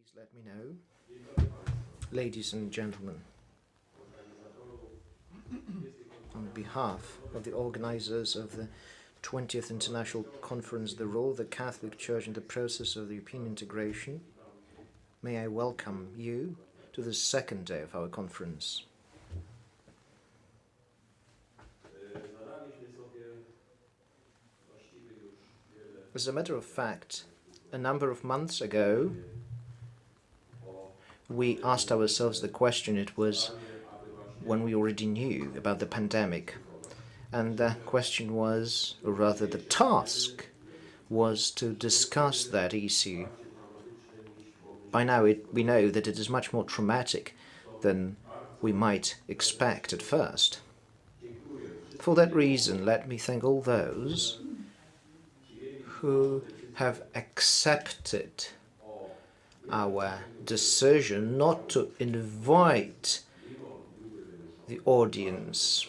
Please let me know. Ladies and gentlemen, on behalf of the organizers of the 20th International Conference, The Role of the Catholic Church in the Process of European Integration, may I welcome you to the second day of our conference. As a matter of fact, a number of months ago, we asked ourselves the question. It was when we already knew about the pandemic. And the question was, or rather the task, was to discuss that issue. By now we know that it is much more traumatic than we might expect at first. For that reason, let me thank all those who have accepted our decision not to invite the audience,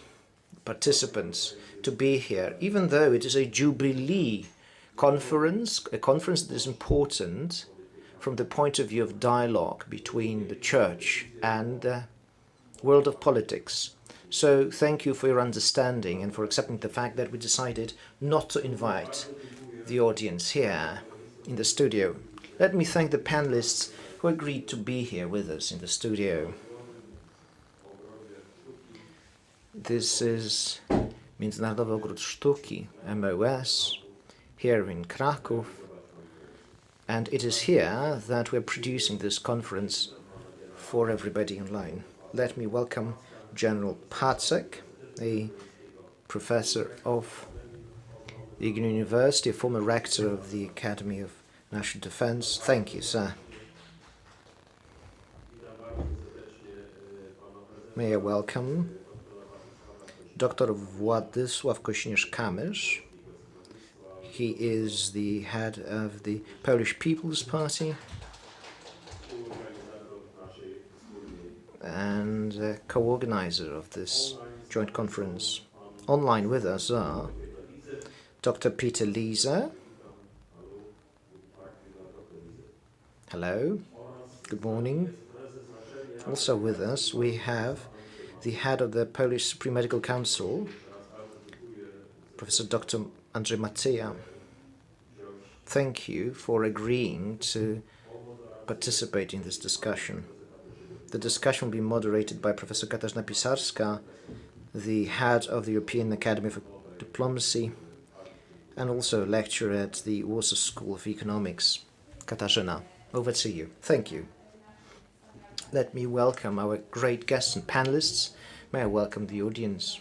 participants, to be here, even though it is a Jubilee conference, a conference that is important from the point of view of dialogue between the Church and the world of politics. So thank you for your understanding and for accepting the fact that we decided not to invite the audience here in the studio. Let me thank the panelists who agreed to be here with us in the studio. This is Międzynarodowy Ogród Sztuki, MOS, here in Kraków, and it is here that we're producing this conference for everybody online. Let me welcome General Pacek, a professor of the ENG University, a former rector of the Academy of National Defense. Thank you, sir. May I welcome Dr. Władysław Kośniarz-Kamysz. He is the head of the Polish People's Party and a co-organizer of this joint conference. Online with us are Dr. Peter Liese. Hello, good morning. Also with us we have the head of the Polish Supreme Medical Council, Professor Dr. Andrzej Matyja. Thank you for agreeing to participate in this discussion. The discussion will be moderated by Professor Katarzyna Pisarska, the head of the European Academy of Diplomacy, and also a lecturer at the Warsaw School of Economics. Katarzyna, over to you. Thank you. Let me welcome our great guests and panelists. May I welcome the audience.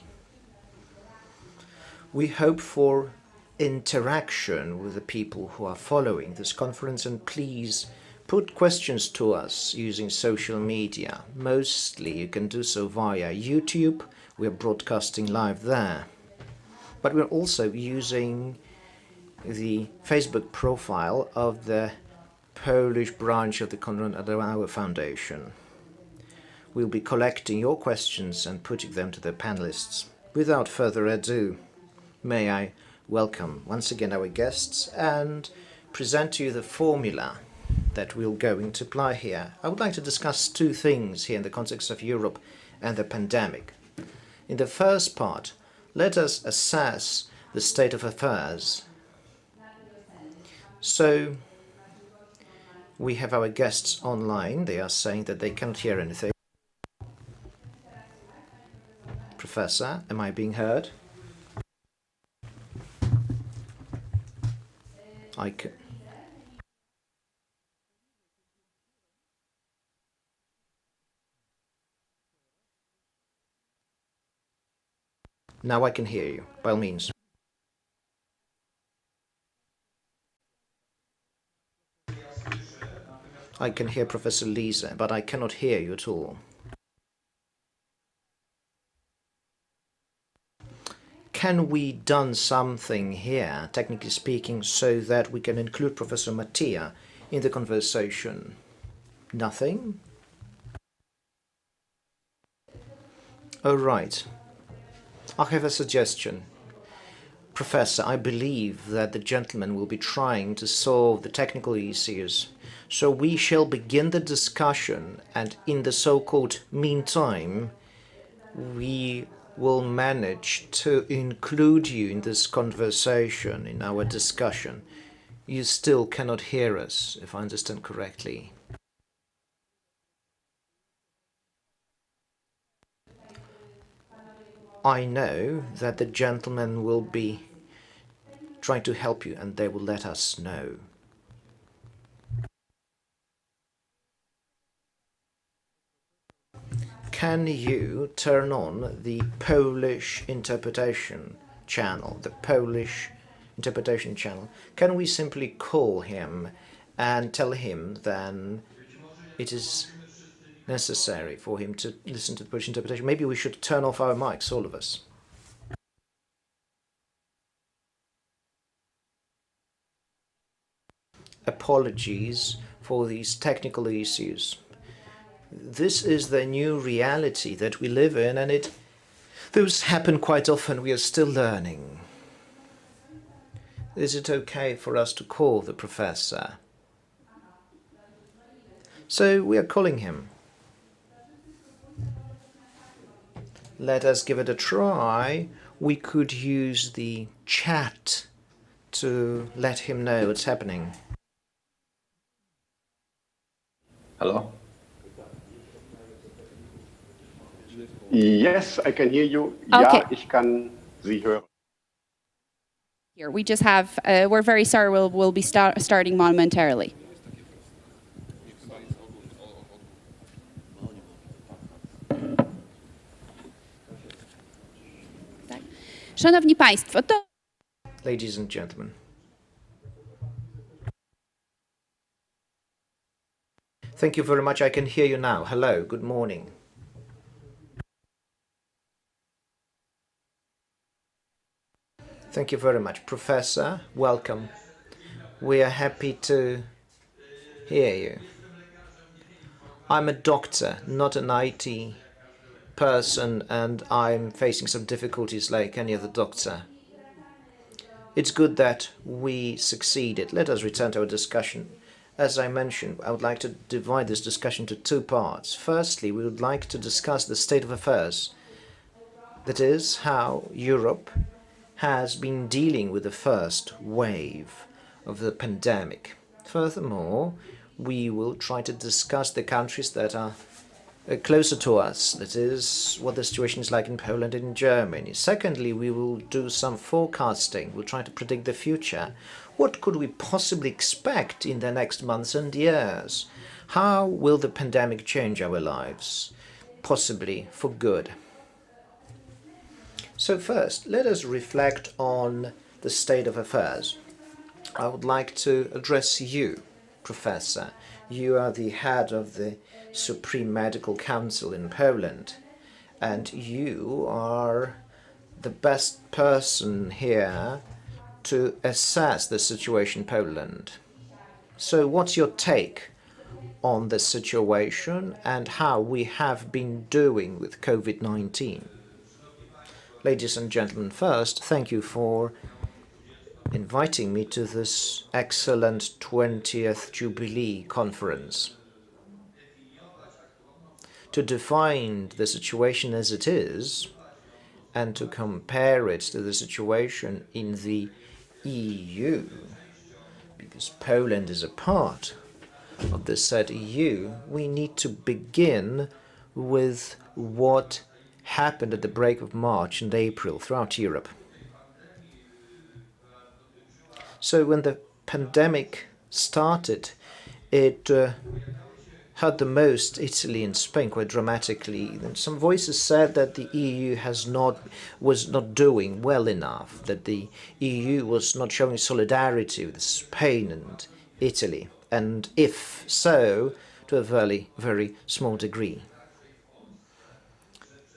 We hope for interaction with the people who are following this conference, and please put questions to us using social media. Mostly you can do so via YouTube. We're broadcasting live there. But we're also using the Facebook profile of the Polish branch of the Konrad Adenauer Foundation. We'll be collecting your questions and putting them to the panelists. Without further ado, may I welcome once again our guests and present to you the formula that we're going to apply here. I would like to discuss two things here in the context of Europe and the pandemic. In the first part, let us assess the state of affairs. So, we have our guests online. They are saying that they can't hear anything. Professor, am I being heard? I can. Now I can hear you, by all means. I can hear Professor Liese, but I cannot hear you at all. Can we done something here, technically speaking, so that we can include Professor Matyja in the conversation? Nothing? Oh, right. I have a suggestion. Professor, I believe that the gentleman will be trying to solve the technical issues So we shall begin the discussion, and in the so-called meantime, we will manage to include you in this conversation, in our discussion. You still cannot hear us, if I understand correctly. I know that the gentlemen will be trying to help you, and they will let us know. Can you turn on the Polish interpretation channel, the Polish interpretation channel? Can we simply call him and tell him then it is necessary for him to listen to the Polish interpretation? Maybe we should turn off our mics, all of us. Apologies for these technical issues. This is the new reality that we live in, and those happen quite often. We are still learning. Is it okay for us to call the professor? So we are calling him. Let us give it a try. We could use the chat to let him know what's happening. Hello? Yes, I can hear you. Okay. Ja, ich kann Sie hören. Here, we just have, we're very sorry, we'll be starting momentarily. Szanowni Państwo, to... Ladies and gentlemen. Thank you very much. I can hear you now. Hello, good morning. Thank you very much. Professor, welcome. We are happy to hear you. I'm a doctor, not an IT person, and I'm facing some difficulties like any other doctor. It's good that we succeeded. Let us return to our discussion. As I mentioned, I would like to divide this discussion into two parts. Firstly, we would like to discuss the state of affairs. That is, how Europe has been dealing with the first wave of the pandemic. Furthermore, we will try to discuss the countries that are closer to us, that is, what the situation is like in Poland and in Germany. Secondly, we will do some forecasting. We'll try to predict the future. What could we possibly expect in the next months and years? How will the pandemic change our lives? Possibly for good. So first, let us reflect on the state of affairs. I would like to address you, Professor. You are the head of the Supreme Medical Council in Poland, and you are the best person here to assess the situation in Poland. So what's your take on the situation and how we have been doing with COVID-19? Ladies and gentlemen, first, thank you for inviting me to this excellent 20th Jubilee conference. To define the situation as it is and to compare it to the situation in the EU, because Poland is a part of the said EU, we need to begin with what happened at the break of March and April throughout Europe. So when the pandemic started, it hurt the most Italy and Spain quite dramatically. And some voices said that the EU was not doing well enough, that the EU was not showing solidarity with Spain and Italy, and if so, to a very, very small degree.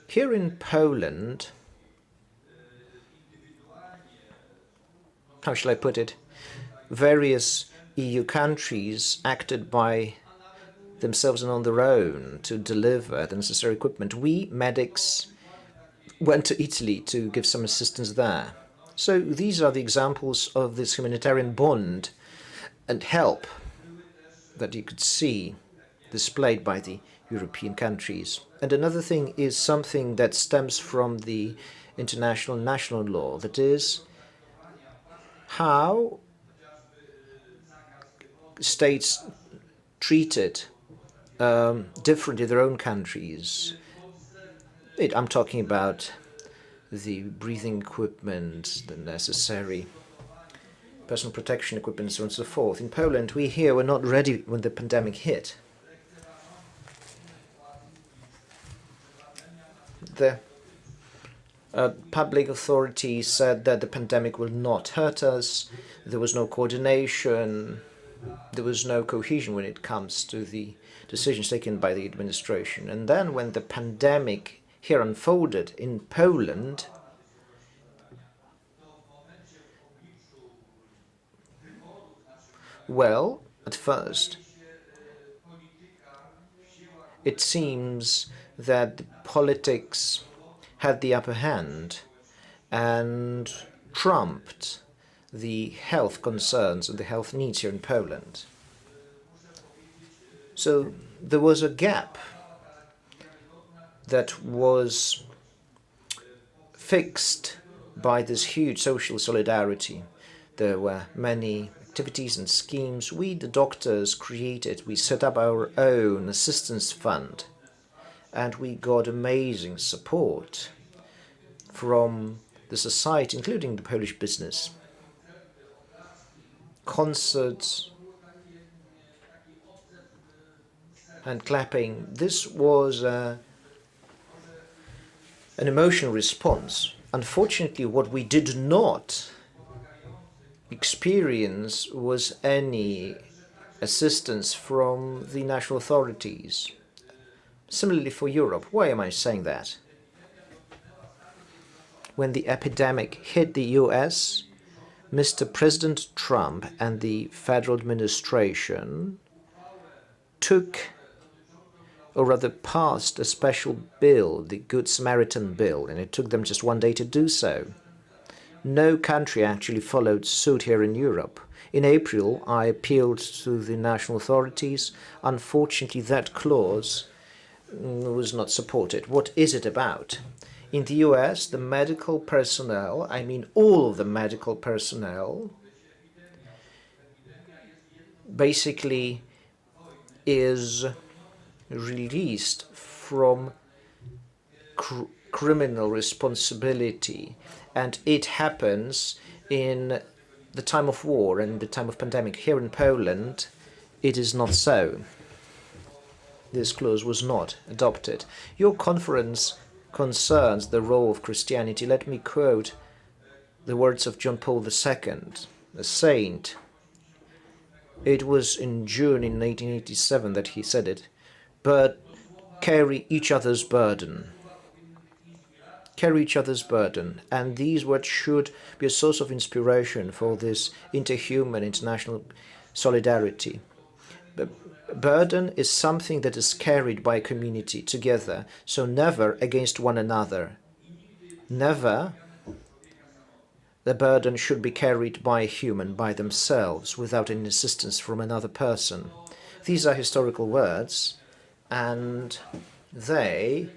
Here in Poland, how shall I put it, various EU countries acted by themselves and on their own to deliver the necessary equipment. We, medics, went to Italy to give some assistance there. So these are the examples of this humanitarian bond and help that you could see displayed by the European countries. And another thing is something that stems from the international national law, that is how states treated different in their own countries. I'm talking about the breathing equipment, the necessary personal protection equipment, and so on and so forth. In Poland, we here were not ready when the pandemic hit. The public authorities said that the pandemic will not hurt us. There was no coordination. There was no cohesion when it comes to the decisions taken by the administration. And then when the pandemic here unfolded in Poland, well, at first, it seems that politics had the upper hand and trumped the health concerns and the health needs here in Poland. So there was a gap that was fixed by this huge social solidarity. There were many activities and schemes. We, the doctors, created, we set up our own assistance fund, and we got amazing support from the society, including the Polish business. Concerts and clapping. This was an emotional response. Unfortunately, what we did not experience was any assistance from the national authorities. Similarly for Europe. Why am I saying that? When the epidemic hit the US, Mr. President Trump and the federal administration took, or rather passed, a special bill, the Good Samaritan Bill, and it took them just one day to do so. No country actually followed suit here in Europe. In April, I appealed to the national authorities. Unfortunately, that clause was not supported. What is it about? In the US, the medical personnel, I mean all of the medical personnel, basically is released from criminal responsibility, and it happens in the time of war and the time of pandemic. Here in Poland, it is not so. This clause was not adopted. Your conference concerns the role of Christianity. Let me quote the words of John Paul II, a saint. It was in June in 1887 that he said it. But carry each other's burden. Carry each other's burden. And these words should be a source of inspiration for this interhuman international solidarity. The burden is something that is carried by a community together, so never against one another. Never the burden should be carried by a human, by themselves, without any assistance from another person. These are historical words, and they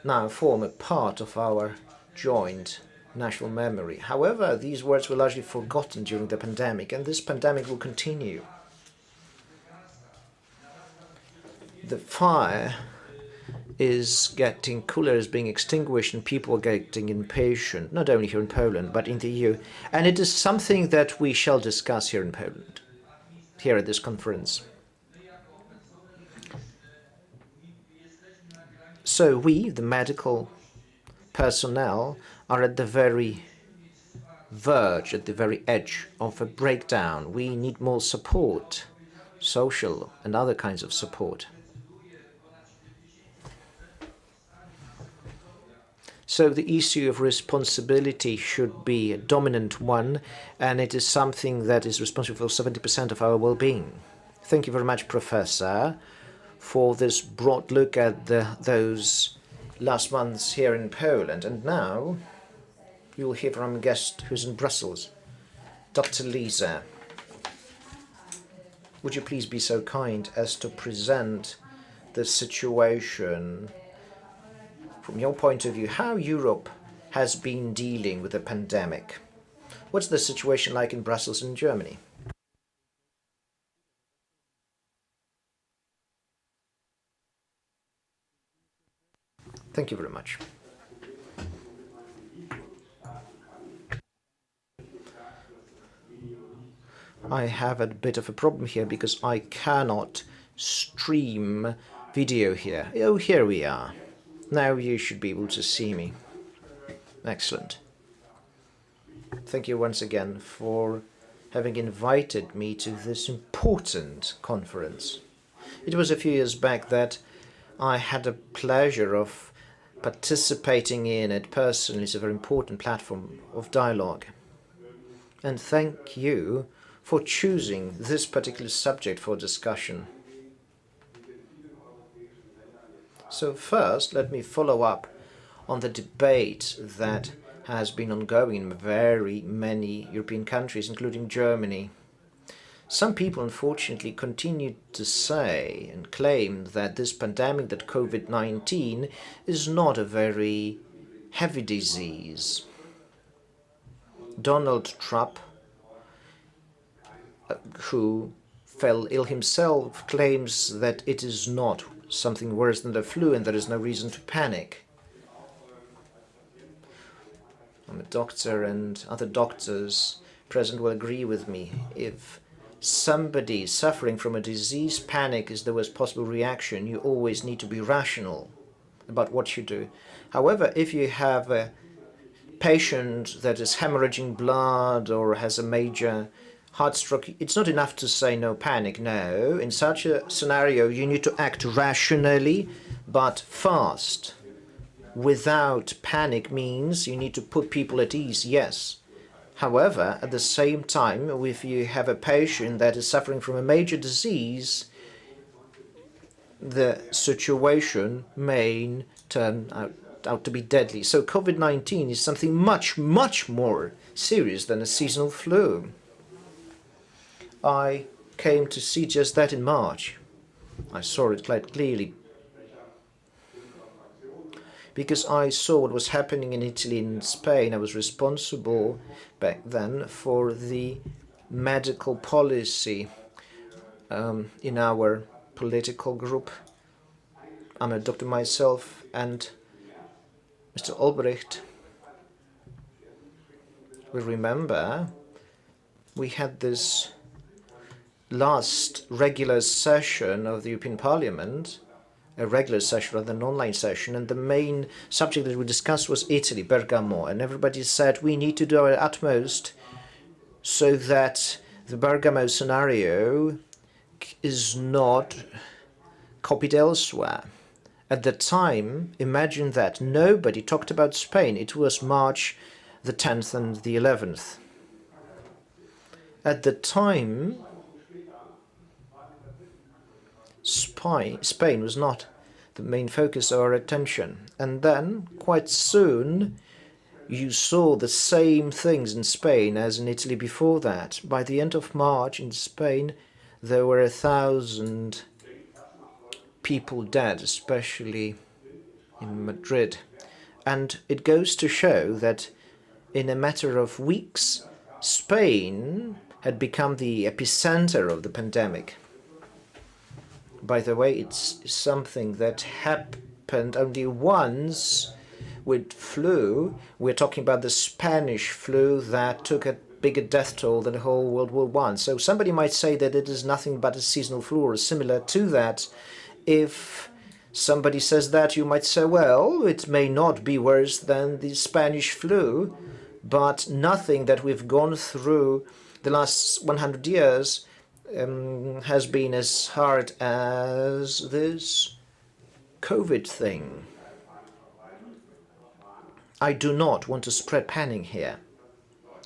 now form a part of our joint national memory. However, these words were largely forgotten during the pandemic, and this pandemic will continue. The fire is getting cooler, is being extinguished, and people are getting impatient, not only here in Poland, but in the EU. And it is something that we shall discuss here in Poland, here at this conference. So we, the medical personnel, are at the very verge, at the very edge of a breakdown. We need more support, social and other kinds of support. So the issue of responsibility should be a dominant one, and it is something that is responsible for 70% of our well-being. Thank you very much, Professor, for this broad look at those last months here in Poland. And now you will hear from a guest who's in Brussels, Dr. Lisa. would you please be so kind as to present the situation from your point of view, how Europe has been dealing with the pandemic? What's the situation like in Brussels and Germany? Thank you very much. I have a bit of a problem here because I cannot stream video here. Oh, here we are. Now you should be able to see me. Excellent. Thank you once again for having invited me to this important conference. It was a few years back that I had the pleasure of participating in it personally. It's a very important platform of dialogue. And thank you for choosing this particular subject for discussion. So first, let me follow up on the debate that has been ongoing in very many European countries, including Germany. Some people, unfortunately, continue to say and claim that this pandemic, that COVID-19, is not a very heavy disease. Donald Trump, who fell ill himself, claims that it is not something worse than the flu and there is no reason to panic. I'm a doctor and other doctors present will agree with me. If somebody suffering from a disease, panic is the worst possible reaction. You always need to be rational about what you do. However, if you have a patient that is hemorrhaging blood or has a major heart stroke, it's not enough to say no panic. No, in such a scenario, you need to act rationally, but fast. Without panic means you need to put people at ease, yes. However, at the same time, if you have a patient that is suffering from a major disease, the situation may turn out to be deadly. So COVID-19 is something much, much more serious than a seasonal flu. I came to see just that in March. I saw it quite clearly because I saw what was happening in Italy and Spain. I was responsible back then for the medical policy in our political group. I'm a doctor myself, and Mr. Albrecht will remember we had this last regular session of the European Parliament, a regular session rather than an online session, and the main subject that we discussed was Italy, Bergamo, and everybody said we need to do our utmost so that the Bergamo scenario is not copied elsewhere. At the time, imagine that nobody talked about Spain. It was March the 10th and the 11th. At the time, Spain was not the main focus of our attention. And then, quite soon, you saw the same things in Spain as in Italy before that. By the end of March in Spain, there were 1,000 people dead, especially in Madrid. And it goes to show that in a matter of weeks, Spain had become the epicenter of the pandemic. By the way, it's something that happened only once with flu. We're talking about the Spanish flu that took a bigger death toll than the whole World War I. So somebody might say that it is nothing but a seasonal flu or similar to that. If somebody says that, you might say, well, it may not be worse than the Spanish flu, but nothing that we've gone through the last 100 years has been as hard as this COVID thing. I do not want to spread panic here.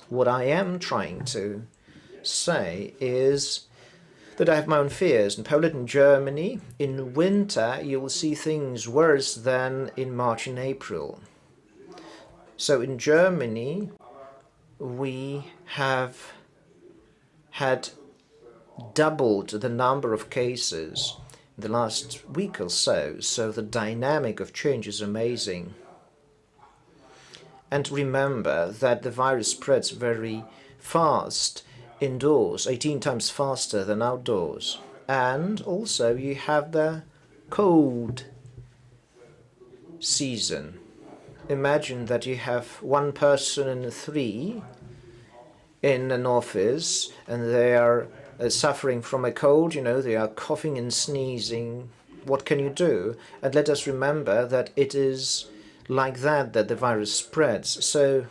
What I am trying to say is that I have my own fears. In Poland and Germany, in winter, you will see things worse than in March and April. So in Germany, we have had doubled the number of cases in the last week or so, so the dynamic of change is amazing. And remember that the virus spreads very fast indoors, 18 times faster than outdoors. And also you have the cold season. Imagine that you have one person in three in an office and they are suffering from a cold, they are coughing and sneezing. What can you do? And let us remember that it is like that the virus spreads. So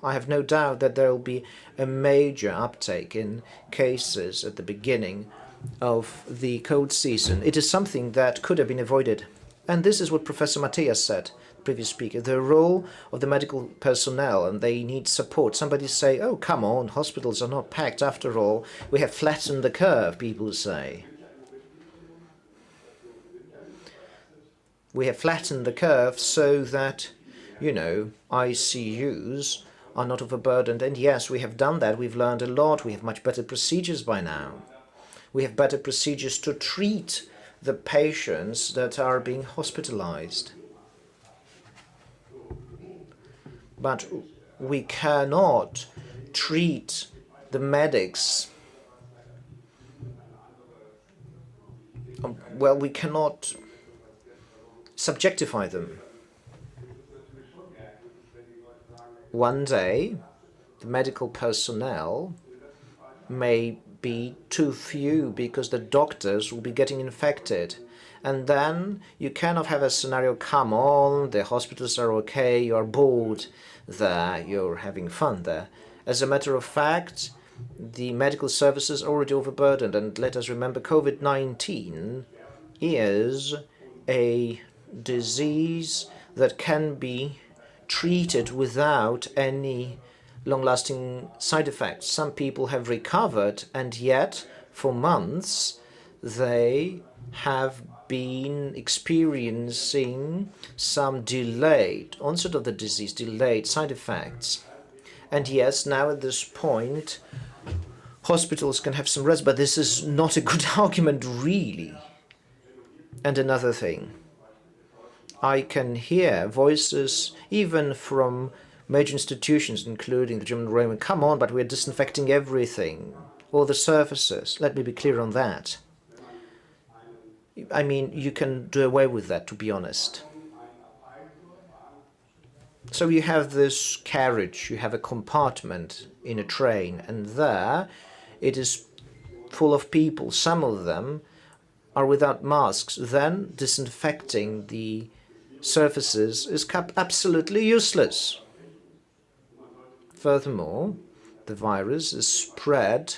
I have no doubt that there will be a major uptake in cases at the beginning of the cold season. It is something that could have been avoided. And this is what Professor Matias said, previous speaker, the role of the medical personnel, and they need support. Somebody say, oh, come on, hospitals are not packed after all. We have flattened the curve, people say. We have flattened the curve so that, ICUs are not overburdened. And yes, we have done that. We've learned a lot. We have much better procedures by now. We have better procedures to treat the patients that are being hospitalized. But we cannot treat the medics. Well, we cannot subjectify them. One day, the medical personnel may be too few because the doctors will be getting infected. And then you cannot have a scenario, come on, the hospitals are okay, you're bored there, you're having fun there. As a matter of fact, the medical services are already overburdened. And let us remember, COVID-19 is a disease that can be treated without any long-lasting side effects. Some people have recovered, and yet for months they have been experiencing some delayed onset of the disease, delayed side effects. And yes, now at this point, hospitals can have some rest, but this is not a good argument, really. And another thing, I can hear voices even from major institutions, including the German Roman, come on, but we're disinfecting everything, all the surfaces. Let me be clear on that. I mean, you can do away with that, to be honest. So you have this carriage, you have a compartment in a train, and there it is full of people. Some of them are without masks. Then disinfecting the surfaces is absolutely useless. Furthermore, the virus is spread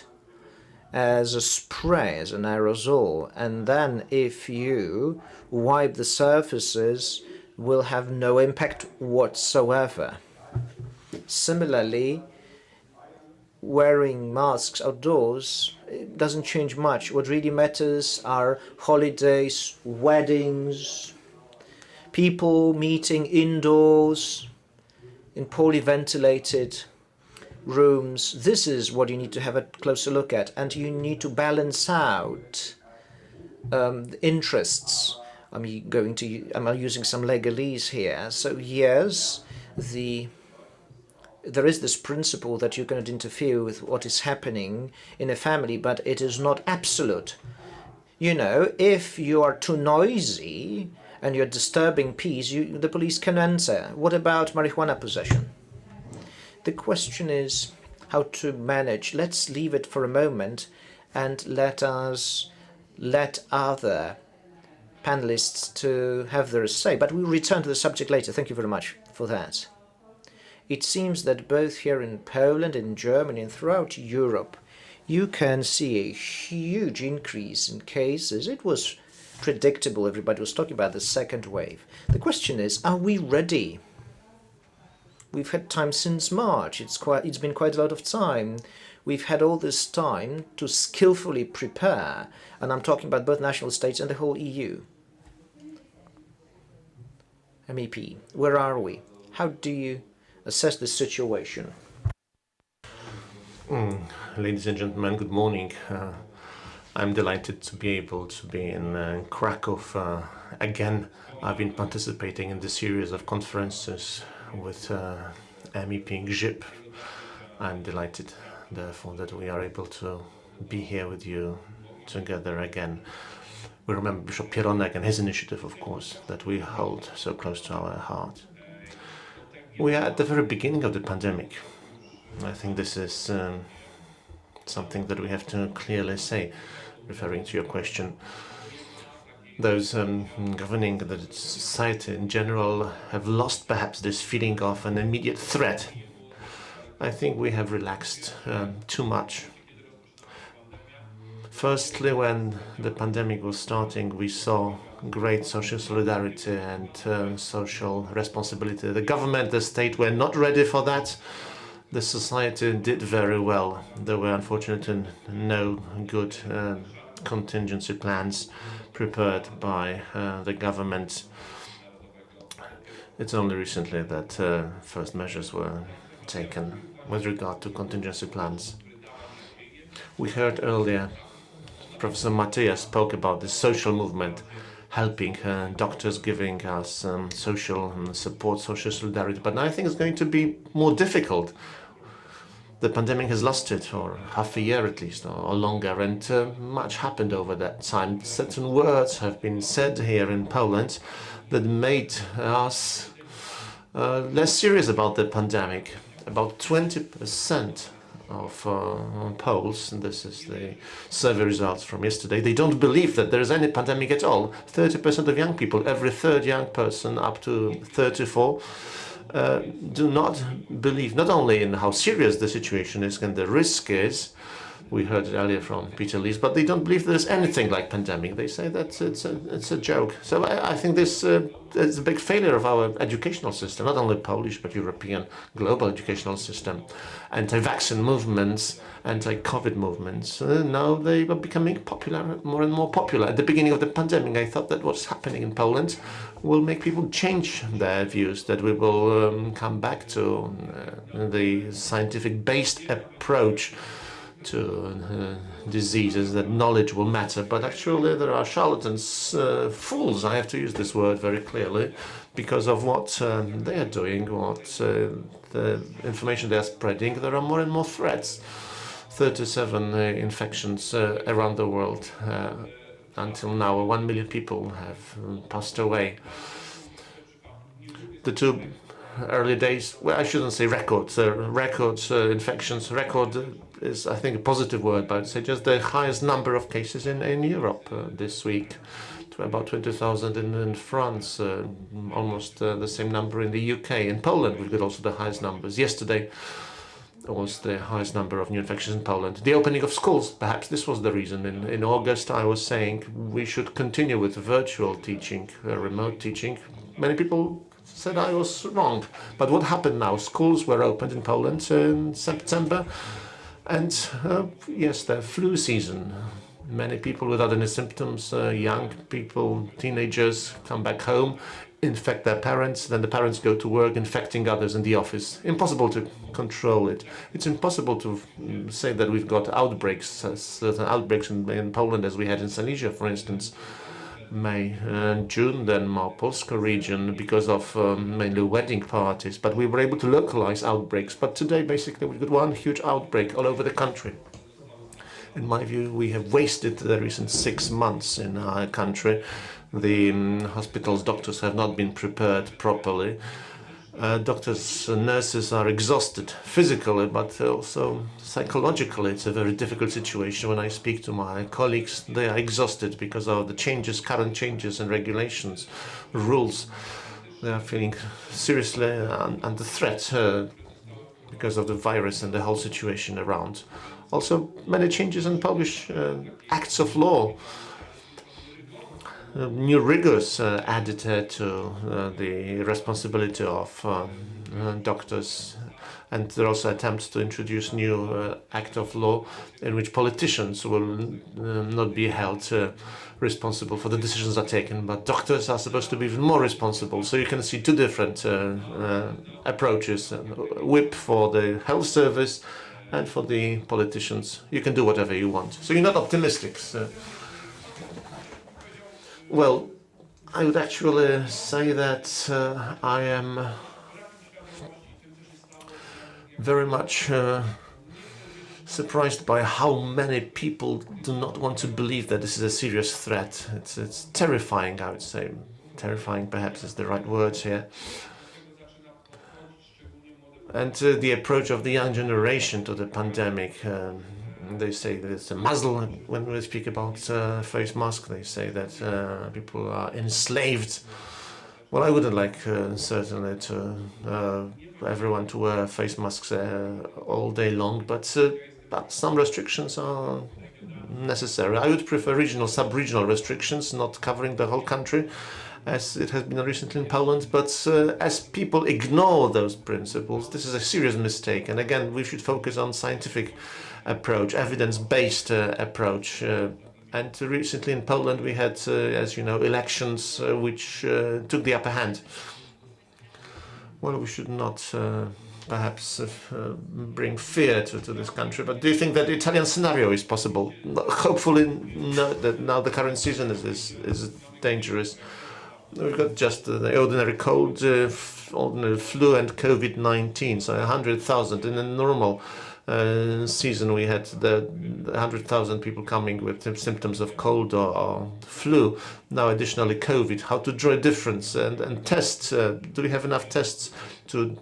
as a spray, as an aerosol, and then if you wipe the surfaces, will have no impact whatsoever. Similarly, wearing masks outdoors doesn't change much. What really matters are holidays, weddings, people meeting indoors in poorly ventilated rooms. This is what you need to have a closer look at, and you need to balance out the interests. I'm using some legalese here. So yes, there is this principle that you cannot interfere with what is happening in a family, but it is not absolute. If you are too noisy and you're disturbing peace, the police can enter. What about marijuana possession? The question is how to manage. Let's leave it for a moment and let other panelists to have their say. But we'll return to the subject later. Thank you very much for that. It seems that both here in Poland, in Germany, and throughout Europe, you can see a huge increase in cases. It was predictable. Everybody was talking about the second wave. The question is, are we ready? We've had time since March. It's been quite a lot of time. We've had all this time to skillfully prepare, and I'm talking about both national states and the whole EU. MEP, where are we? How do you assess the situation? Ladies and gentlemen, good morning. I'm delighted to be able to be in Krakow again. I've been participating in the series of conferences with MEP Grzyb. I'm delighted, therefore, that we are able to be here with you together again. We remember Bishop Pieronek and his initiative, of course, that we hold so close to our heart. We are at the very beginning of the pandemic. I think this is something that we have to clearly say, referring to your question. Those governing the society in general have lost perhaps this feeling of an immediate threat. I think we have relaxed too much. Firstly, when the pandemic was starting, we saw great social solidarity and social responsibility. The government, the state were not ready for that. The society did very well. There were unfortunately no good contingency plans prepared by the government. It's only recently that first measures were taken with regard to contingency plans. We heard earlier Professor Matyja spoke about the social movement, helping doctors, giving us social support, social solidarity. But now I think it's going to be more difficult. The pandemic has lasted for half a year at least, or longer, and much happened over that time. Certain words have been said here in Poland that made us less serious about the pandemic. About 20% of Poles, and this is the survey results from yesterday, they don't believe that there is any pandemic at all. 30% of young people, every third young person up to 34, do not believe not only in how serious the situation is and the risk is, we heard it earlier from Peter Lees, but they don't believe there's anything like pandemic. They say that it's a joke. So I think this is a big failure of our educational system, not only Polish, but European, global educational system. Anti-vaccine movements, anti-COVID movements, now they are becoming popular, more and more popular. At the beginning of the pandemic, I thought that what's happening in Poland will make people change their views, that we will come back to the scientific-based approach to diseases, that knowledge will matter. But actually there are charlatans, fools, I have to use this word very clearly, because of what they are doing, what the information they are spreading. There are more and more threats. 37 infections around the world. Until now, 1 million people have passed away. The two early days, well, I shouldn't say records, infections, record is, I think, a positive word, but I'd say just the highest number of cases in Europe this week, to about 20,000 in France, almost the same number in the UK. In Poland, we've got also the highest numbers. Yesterday was the highest number of new infections in Poland. The opening of schools, perhaps this was the reason. In August, I was saying we should continue with virtual teaching, remote teaching. Many people said I was wrong. But what happened now? Schools were opened in Poland in September. And yes, the flu season. Many people without any symptoms, young people, teenagers, come back home, infect their parents, then the parents go to work, infecting others in the office. Impossible to control it. It's impossible to say that we've got outbreaks, certain outbreaks in Poland, as we had in Silesia, for instance, May and June, then Małopolska region, because of mainly wedding parties. But we were able to localize outbreaks. But today, basically, we've got one huge outbreak all over the country. In my view, we have wasted the recent 6 months in our country. The hospitals, doctors have not been prepared properly. Doctors and nurses are exhausted physically, but also psychologically. It's a very difficult situation. When I speak to my colleagues, they are exhausted because of the changes, current changes and regulations, rules. They are feeling seriously under threat because of the virus and the whole situation around. Also, many changes in Polish acts of law. New rigors added to the responsibility of doctors, and there are also attempts to introduce new act of law in which politicians will not be held responsible for the decisions that are taken, but doctors are supposed to be even more responsible. So you can see two different approaches: whip for the health service And for the politicians, you can do whatever you want. So you're not optimistic. So. Well, I would actually say that I am very much surprised by how many people do not want to believe that this is a serious threat. It's terrifying, I would say. Terrifying perhaps is the right word here. And the approach of the young generation to the pandemic, they say that it's a muzzle. When we speak about face mask, they say that people are enslaved. Well, I wouldn't like certainly to everyone to wear face masks all day long, but some restrictions are necessary. I would prefer regional, sub-regional restrictions, not covering the whole country, as it has been recently in Poland. But as people ignore those principles, this is a serious mistake. And again, we should focus on scientific approach, evidence-based approach. And recently in Poland we had, as you know, elections which took the upper hand. Well, we should not perhaps bring fear to this country, but do you think that the Italian scenario is possible? Hopefully not, that now the current season is dangerous. We've got just the ordinary cold, ordinary flu and COVID-19, so 100,000 in a normal season we had the 100,000 people coming with symptoms of cold or flu. Now additionally COVID. How to draw a difference and test? Do we have enough tests to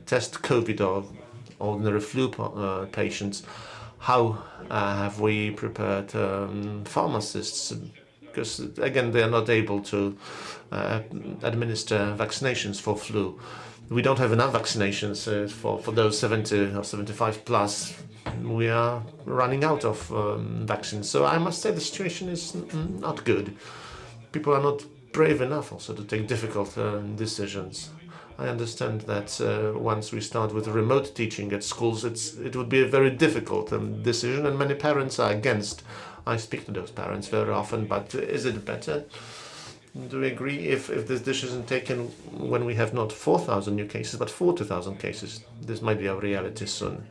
test COVID or ordinary flu patients? How have we prepared pharmacists? Because again they are not able to administer vaccinations for flu. We don't have enough vaccinations for those 70 or 75 plus. We are running out of vaccines. So I must say the situation is not good. People are not brave enough also to take difficult decisions. I understand that once we start with remote teaching at schools, it would be a very difficult decision, and many parents are against. I speak to those parents very often, but is it better? Do we agree if this decision taken when we have not 4,000 new cases, but 40,000 cases? This might be our reality soon.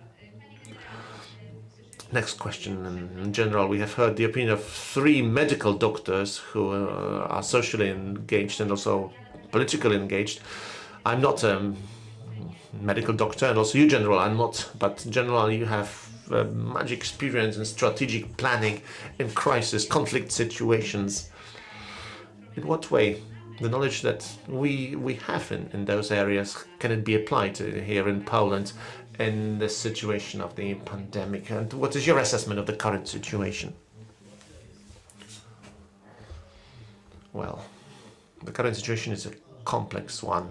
Next question. In general, we have heard the opinion of 3 medical doctors who are socially engaged and also politically engaged. I'm not a medical doctor, and also you, General, I'm not, but General, you have much experience in strategic planning in crisis, conflict situations. In what way the knowledge that we have in those areas can it be applied here in Poland in the situation of the pandemic? And what is your assessment of the current situation? Well, the current situation is a complex one.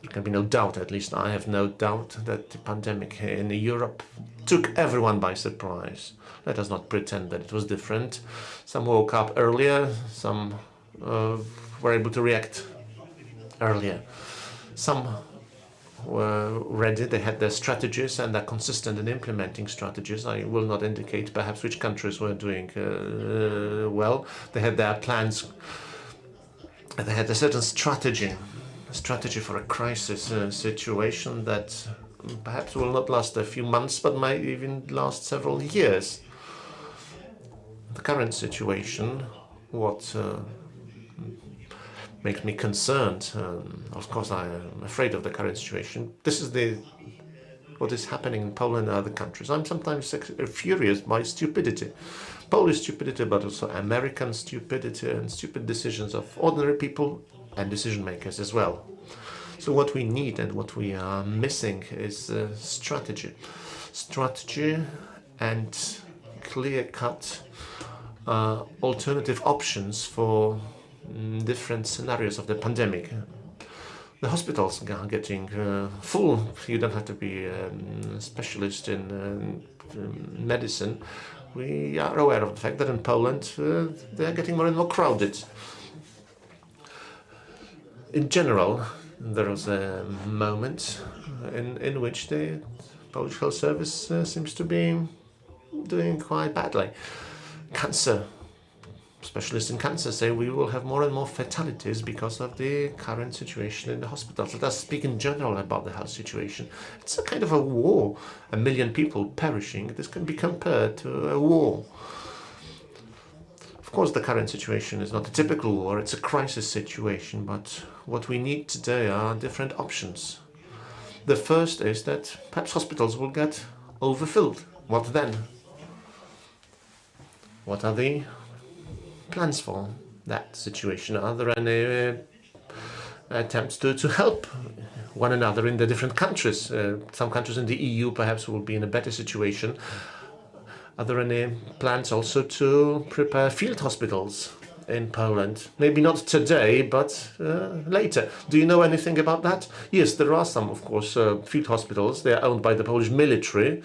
There can be no doubt, at least I have no doubt, that the pandemic in Europe took everyone by surprise. Let us not pretend that it was different. Some woke up earlier, some were able to react earlier. Some were ready, they had their strategies and are consistent in implementing strategies. I will not indicate perhaps which countries were doing well. They had their plans, they had a certain strategy for a crisis situation that perhaps will not last a few months, but might even last several years. The current situation, what makes me concerned, of course I am afraid of the current situation. This is what is happening in Poland and other countries. I'm sometimes furious by stupidity. Polish stupidity, but also American stupidity and stupid decisions of ordinary people and decision makers as well. So what we need and what we are missing is strategy. Strategy and clear-cut alternative options for different scenarios of the pandemic. The hospitals are getting full. You don't have to be a specialist in medicine. We are aware of the fact that in Poland they are getting more and more crowded. In general, there was a moment in which the Polish health service seems to be doing quite badly. Cancer specialists in cancer say we will have more and more fatalities because of the current situation in the hospitals. Let us speak in general about the health situation. It's a kind of a war. 1 million people perishing. This can be compared to a war. Of course, the current situation is not a typical war. It's a crisis situation. But what we need today are different options. The first is that perhaps hospitals will get overfilled. What then? What are the plans for that situation? Are there any attempts to help one another in the different countries? Some countries in the EU perhaps will be in a better situation. Are there any plans also to prepare field hospitals in Poland? Maybe not today, but later. Do you know anything about that? Yes, there are some, of course, field hospitals. They are owned by the Polish military,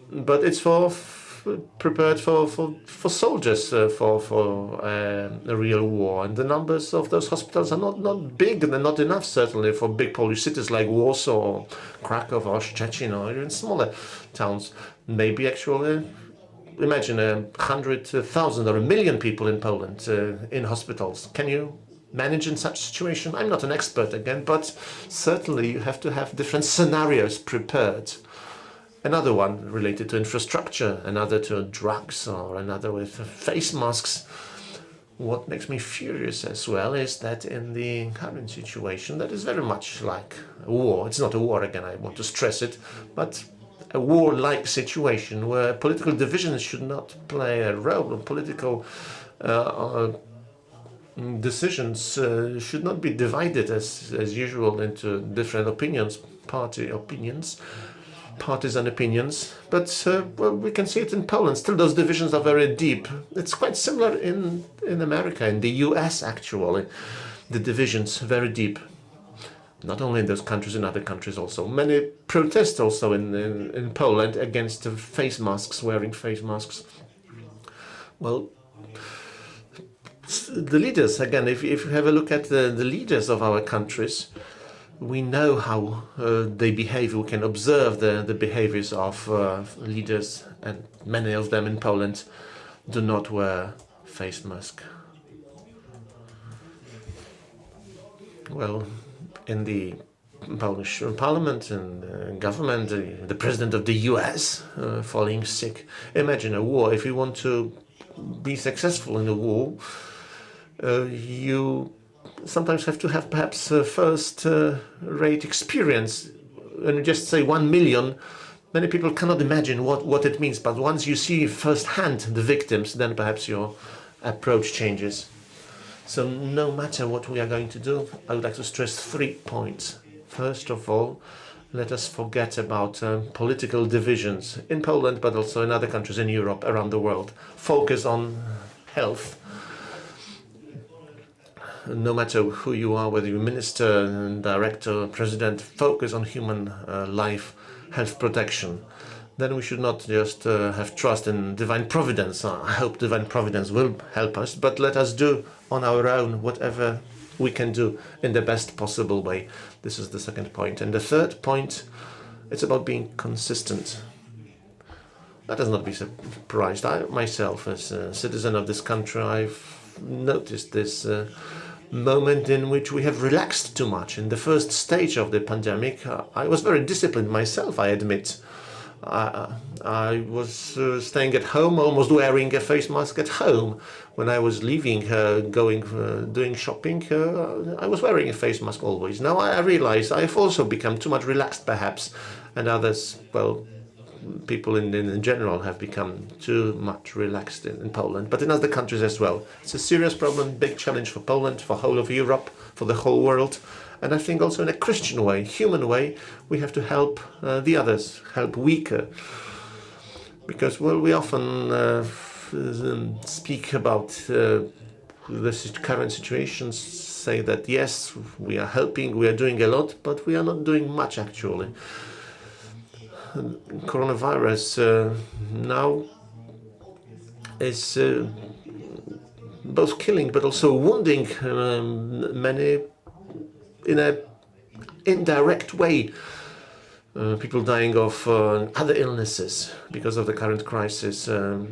but it's prepared for soldiers for a real war, and the numbers of those hospitals are not big. They're not enough, certainly, for big Polish cities like Warsaw or Krakow or Szczecin or even smaller towns. Maybe actually, imagine 100,000 or 1 million people in Poland in hospitals. Can you manage in such a situation? I'm not an expert again, but certainly you have to have different scenarios prepared. Another one related to infrastructure, another to drugs, or another with face masks. What makes me furious as well is that in the current situation, that is very much like a war. It's not a war, again, I want to stress it, but a war-like situation where political divisions should not play a role. Political decisions should not be divided as usual into different opinions, partisan opinions, but well, we can see it in Poland. Still, those divisions are very deep. It's quite similar in America, in the US, actually. The divisions very deep. Not only in those countries, in other countries also. Many protests also in Poland against face masks, wearing face masks. Well, the leaders, again, if you have a look at the leaders of our countries, we know how they behave. We can observe the behaviors of leaders, and many of them in Poland do not wear face mask. Well, in the Polish parliament and government, the president of the US falling sick. Imagine a war. If you want to be successful in a war, you sometimes have to have perhaps first-rate experience. And you just say 1 million, many people cannot imagine what it means. But once you see firsthand the victims, then perhaps your approach changes. So no matter what we are going to do, I would like to stress 3 points. First of all, let us forget about political divisions in Poland, but also in other countries in Europe, around the world. Focus on health. No matter who you are, whether you're minister, director, president, focus on human life, health protection. Then we should not just have trust in divine providence. I hope divine providence will help us, but let us do on our own whatever we can do in the best possible way. This is the second point. And the third point, it's about being consistent. Let us not be surprised. I myself, as a citizen of this country, I've noticed this moment in which we have relaxed too much. In the first stage of the pandemic, I was very disciplined myself, I admit. I was staying at home, almost wearing a face mask at home. When I was leaving, doing shopping, I was wearing a face mask always. Now I realize I've also become too much relaxed, perhaps, and others, well, people in general have become too much relaxed in Poland, but in other countries as well. It's a serious problem, big challenge for Poland, for whole of Europe, for the whole world. And I think also in a Christian way, human way, we have to help the others, help weaker. Because, well, we often speak about the current situations, say that yes, we are helping, we are doing a lot, but we are not doing much actually. Coronavirus now is both killing but also wounding many in an indirect way. people dying of other illnesses because of the current crisis,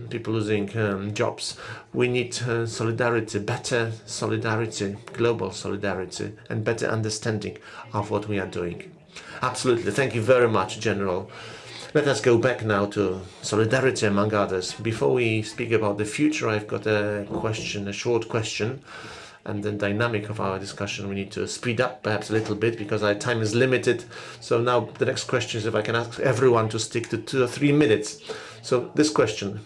people losing jobs. We need solidarity, better solidarity, global solidarity, and better understanding of what we are doing. Absolutely. Thank you very much, General. Let us go back now to solidarity, among others. Before we speak about the future, I've got a question, a short question. And the dynamic of our discussion, we need to speed up perhaps a little bit because our time is limited. So now the next question is if I can ask everyone to stick to 2 or 3 minutes. So this question: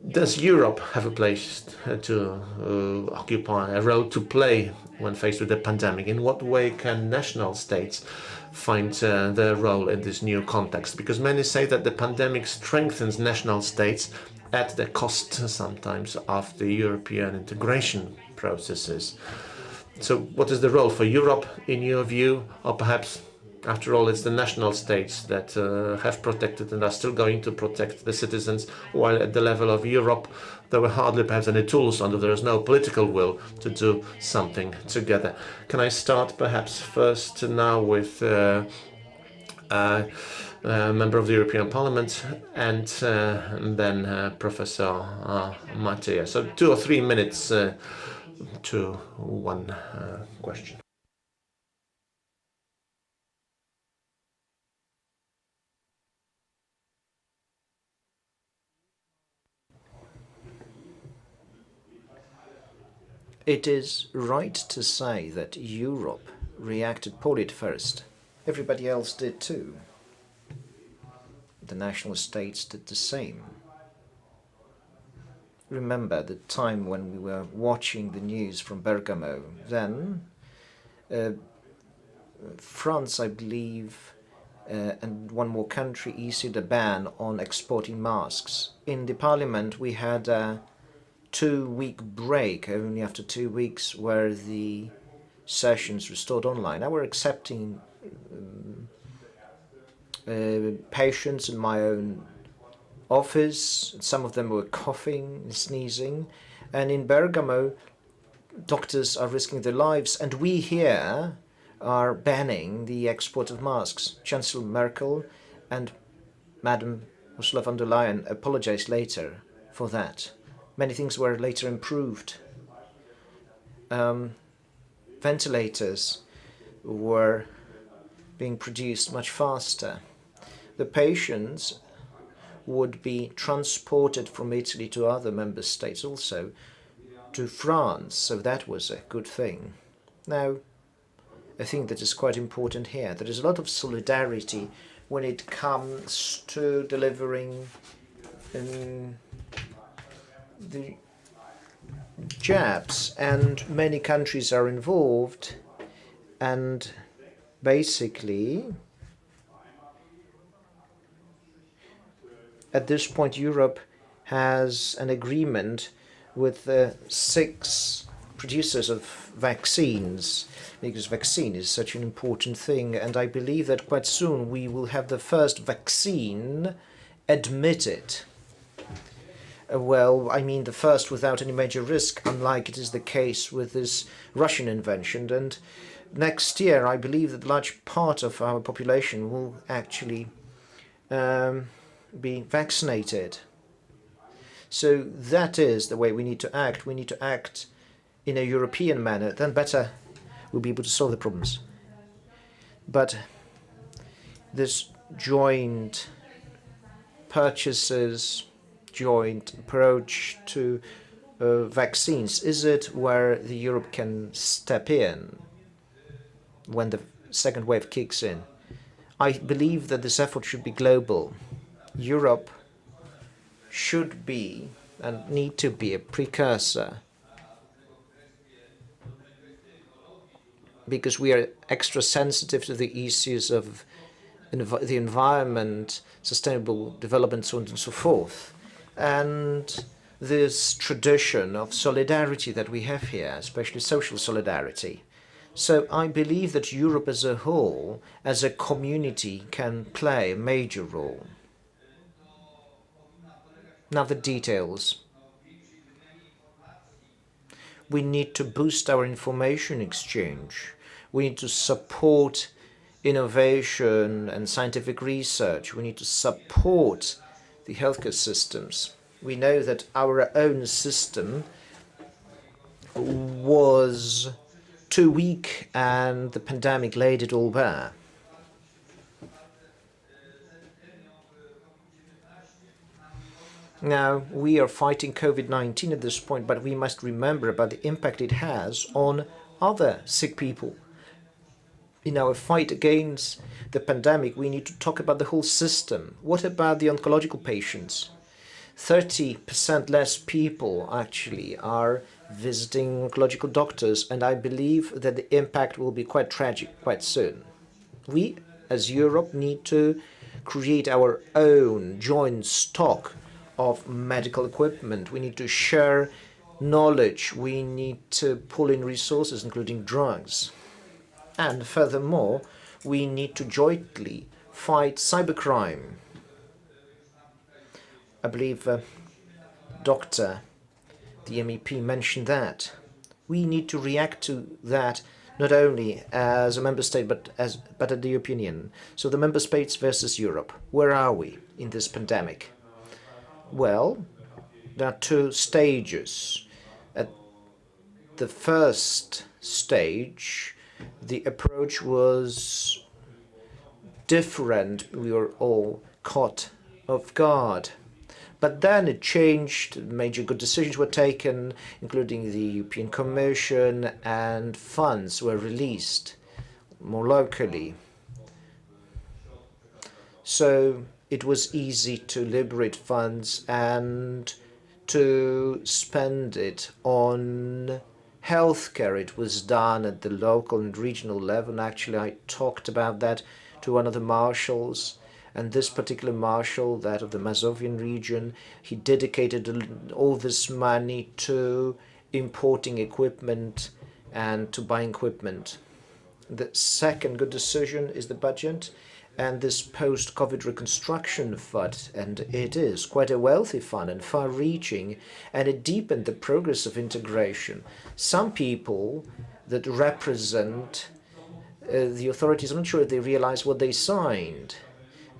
does Europe have a place to occupy, a role to play when faced with the pandemic? In what way can national states find their role in this new context? Because many say that the pandemic strengthens national states at the cost sometimes of the European integration processes. So what is the role for Europe in your view? Or perhaps, after all, it's the national states that have protected and are still going to protect the citizens, while at the level of Europe there were hardly perhaps any tools, and there is no political will to do something together. Can I start perhaps first now with member of the European Parliament, and then Professor Mattia. So 2 or 3 minutes to one question. It is right to say that Europe reacted poorly at first. Everybody else did too. The national states did the same. Remember the time when we were watching the news from Bergamo. Then France, I believe, and one more country issued a ban on exporting masks. In the parliament we had a 2-week break, only after 2 weeks, where the sessions restored online. Now we're accepting patients in my own office. Some of them were coughing and sneezing. And in Bergamo, doctors are risking their lives. And we here are banning the export of masks. Chancellor Merkel and Madam Ursula von der Leyen apologized later for that. Many things were later improved. Ventilators were being produced much faster. The patients would be transported from Italy to other member states, also to France, so that was a good thing. Now, I think that is quite important here. There is a lot of solidarity when it comes to delivering the jabs, and many countries are involved, and basically at this point Europe has an agreement with 6 producers of vaccines, because vaccine is such an important thing, and I believe that quite soon we will have the first vaccine admitted. Well, I mean the first without any major risk, unlike it is the case with this Russian invention. And next year, I believe that a large part of our population will actually be vaccinated. So that is the way we need to act. We need to act in a European manner. Then better we'll be able to solve the problems. But this joint purchases, joint approach to vaccines, is it where the Europe can step in when the second wave kicks in? I believe that this effort should be global. Europe should be and need to be a precursor, because we are extra sensitive to the issues of the environment, sustainable development, so on and so forth. And this tradition of solidarity that we have here, especially social solidarity. So I believe that Europe as a whole, as a community, can play a major role. Now the details. We need to boost our information exchange. We need to support innovation and scientific research. We need to support the healthcare systems. We know that our own system was too weak and the pandemic laid it all bare. Now, we are fighting COVID-19 at this point, but we must remember about the impact it has on other sick people. In our fight against the pandemic, we need to talk about the whole system. What about the oncological patients? 30% less people actually are visiting oncological doctors, and I believe that the impact will be quite tragic quite soon. We, as Europe, need to create our own joint stock of medical equipment. We need to share knowledge. We need to pull in resources, including drugs. And furthermore, we need to jointly fight cybercrime. I believe the MEP mentioned that. We need to react to that not only as a member state, but at the European Union. So the member states versus Europe. Where are we in this pandemic? Well, there are two stages. At the first stage, the approach was different. We were all caught off guard. But then it changed. Major good decisions were taken, including the European Commission, and funds were released more locally. So it was easy to liberate funds and to spend it on healthcare. It was done at the local and regional level. And actually, I talked about that to one of the marshals. And this particular marshal, that of the Mazovian region, he dedicated all this money to importing equipment and to buying equipment. The second good decision is the budget and this post-COVID reconstruction fund, and it is quite a wealthy fund and far-reaching, and it deepened the progress of integration. Some people that represent the authorities, I'm not sure if they realize what they signed.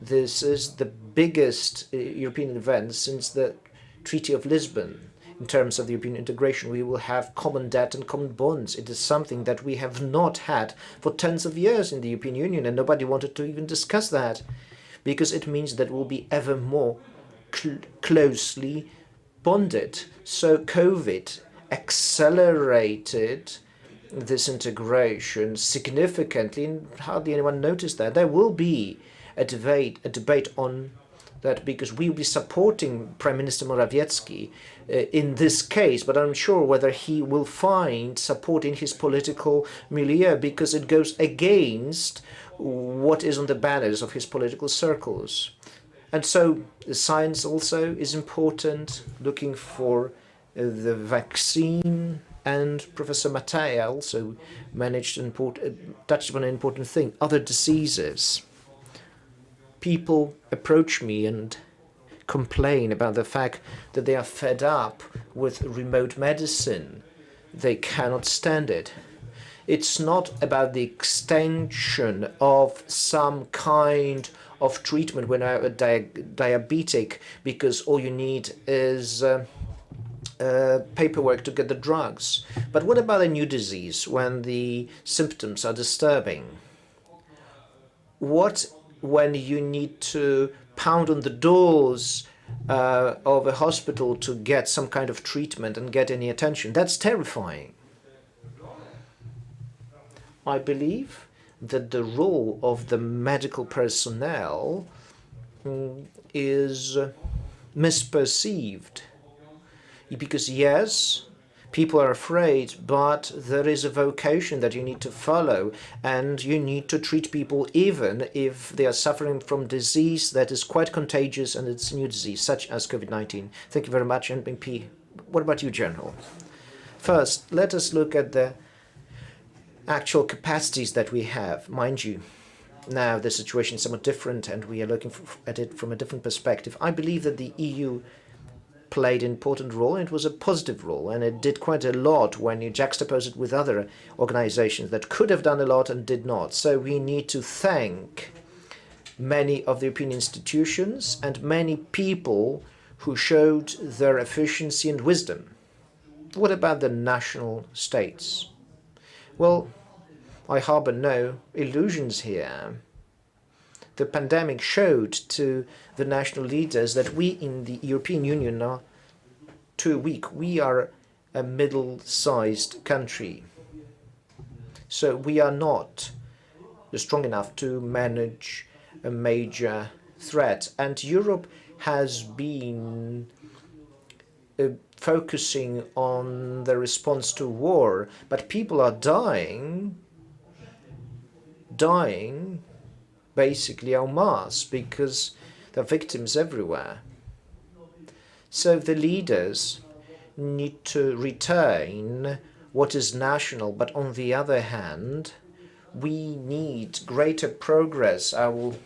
This is the biggest European event since the Treaty of Lisbon. In terms of the European integration, we will have common debt and common bonds. It is something that we have not had for tens of years in the European Union, and nobody wanted to even discuss that, because it means that we'll be ever more closely bonded. So COVID accelerated this integration significantly, and hardly anyone noticed that. There will be a debate on that, because we will be supporting Prime Minister Morawiecki in this case, but I'm sure whether he will find support in his political milieu, because it goes against what is on the banners of his political circles. And so the science also is important, looking for the vaccine, and Professor Matei also managed to touch upon an important thing, other diseases. People approach me and complain about the fact that they are fed up with remote medicine. They cannot stand it. It's not about the extension of some kind of treatment when you're diabetic, because all you need is paperwork to get the drugs. But what about a new disease when the symptoms are disturbing? What when you need to pound on the doors of a hospital to get some kind of treatment and get any attention? That's terrifying. I believe that the role of the medical personnel is misperceived. Because yes, people are afraid, but there is a vocation that you need to follow, and you need to treat people even if they are suffering from disease that is quite contagious and it's a new disease, such as COVID-19. Thank you very much, NPP. What about you, General? First, let us look at the actual capacities that we have. Mind you, now the situation is somewhat different, and we are looking at it from a different perspective. I believe that the EU played an important role, and it was a positive role, and it did quite a lot when you juxtapose it with other organizations that could have done a lot and did not. So we need to thank many of the European institutions and many people who showed their efficiency and wisdom. What about the national states? Well, I harbor no illusions here. The pandemic showed to the national leaders that we in the European Union are too weak. We are a middle-sized country. So we are not strong enough to manage a major threat. And Europe has been focusing on the response to war, but people are dying basically en masse because there are victims everywhere. So the leaders need to retain what is national, but on the other hand, we need greater progress. I will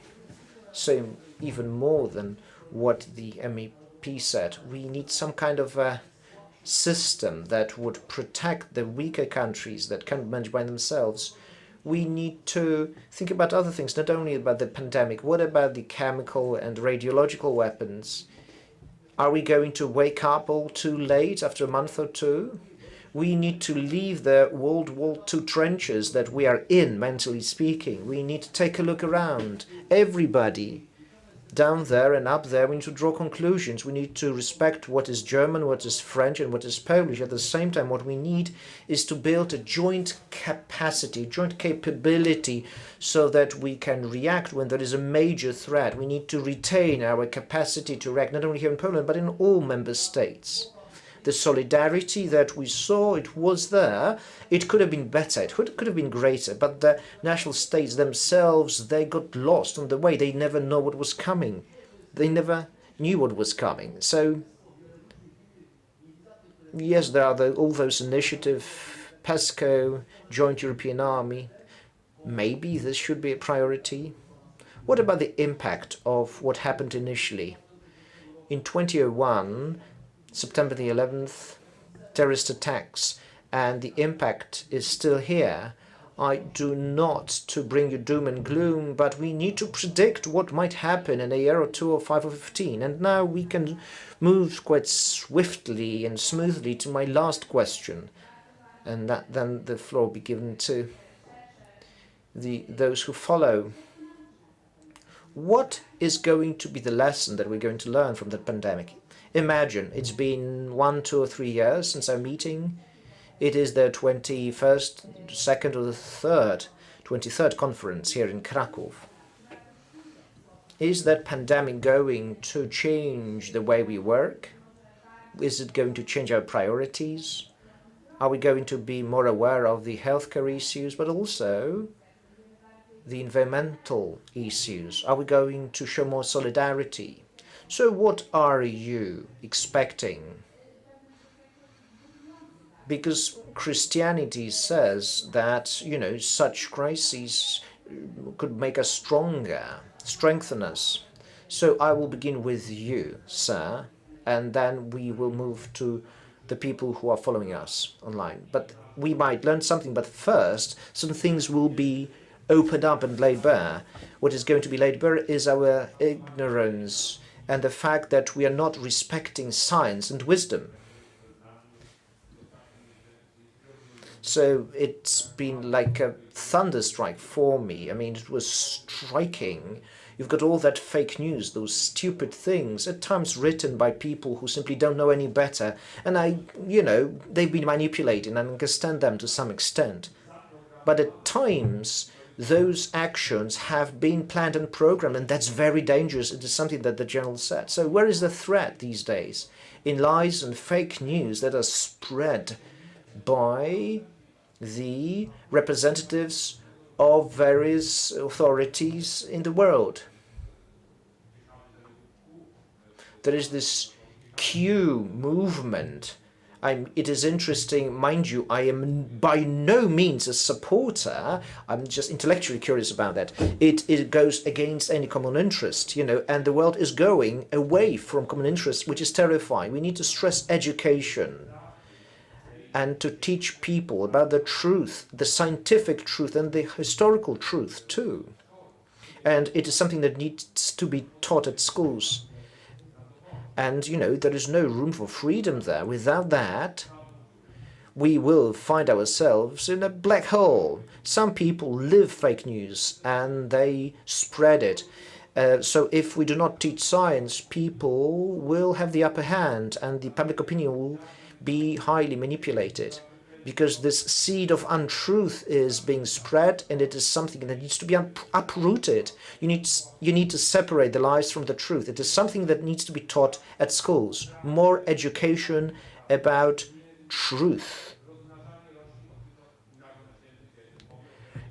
say even more than what the MEP said. We need some kind of a system that would protect the weaker countries that can't manage by themselves. We need to think about other things, not only about the pandemic. What about the chemical and radiological weapons? Are we going to wake up all too late after a month or two? We need to leave the World War II trenches that we are in, mentally speaking. We need to take a look around. Everybody down there and up there, we need to draw conclusions. We need to respect what is German, what is French, and what is Polish. At the same time, what we need is to build a joint capacity, joint capability, so that we can react when there is a major threat. We need to retain our capacity to react, not only here in Poland, but in all member states. The solidarity that we saw, it was there. It could have been better. It could have been greater. But the national states themselves, they got lost on the way. They never know what was coming. They never knew what was coming. So, yes, there are all those initiatives, PESCO, Joint European Army. Maybe this should be a priority. What about the impact of what happened initially? In 2001, September the 11th, terrorist attacks, and the impact is still here. I do not to bring you doom and gloom, but we need to predict what might happen in a year or 2 or 5 or 15. And now we can move quite swiftly and smoothly to my last question, and then the floor will be given to those who follow. What is going to be the lesson that we're going to learn from the pandemic? Imagine, it's been 1, 2 or 3 years since our meeting. It is the 21st, 2nd or the 23rd conference here in Kraków. Is that pandemic going to change the way we work? Is it going to change our priorities? Are we going to be more aware of the healthcare issues, but also the environmental issues? Are we going to show more solidarity? So what are you expecting? Because Christianity says that, such crises could make us stronger, strengthen us. So I will begin with you, sir, and then we will move to the people who are following us online. But we might learn something, but first, some things will be opened up and laid bare. What is going to be laid bare is our ignorance and the fact that we are not respecting science and wisdom. So it's been like a thunderstrike for me. I mean, it was striking. You've got all that fake news, those stupid things, at times written by people who simply don't know any better. And they've been manipulating, and I understand them to some extent. But at times, those actions have been planned and programmed, and that's very dangerous. It is something that the general said. So where is the threat these days? In lies and fake news that are spread by the representatives of various authorities in the world. There is this Q movement. It is interesting, mind you, I am by no means a supporter. I'm just intellectually curious about that. It goes against any common interest, and the world is going away from common interest, which is terrifying. We need to stress education and to teach people about the truth, the scientific truth and the historical truth too. And it is something that needs to be taught at schools. And, there is no room for freedom there. Without that, we will find ourselves in a black hole. Some people live fake news and they spread it. So if we do not teach science, people will have the upper hand and the public opinion will be highly manipulated. Because this seed of untruth is being spread, and it is something that needs to be uprooted. You need to separate the lies from the truth. It is something that needs to be taught at schools. More education about truth.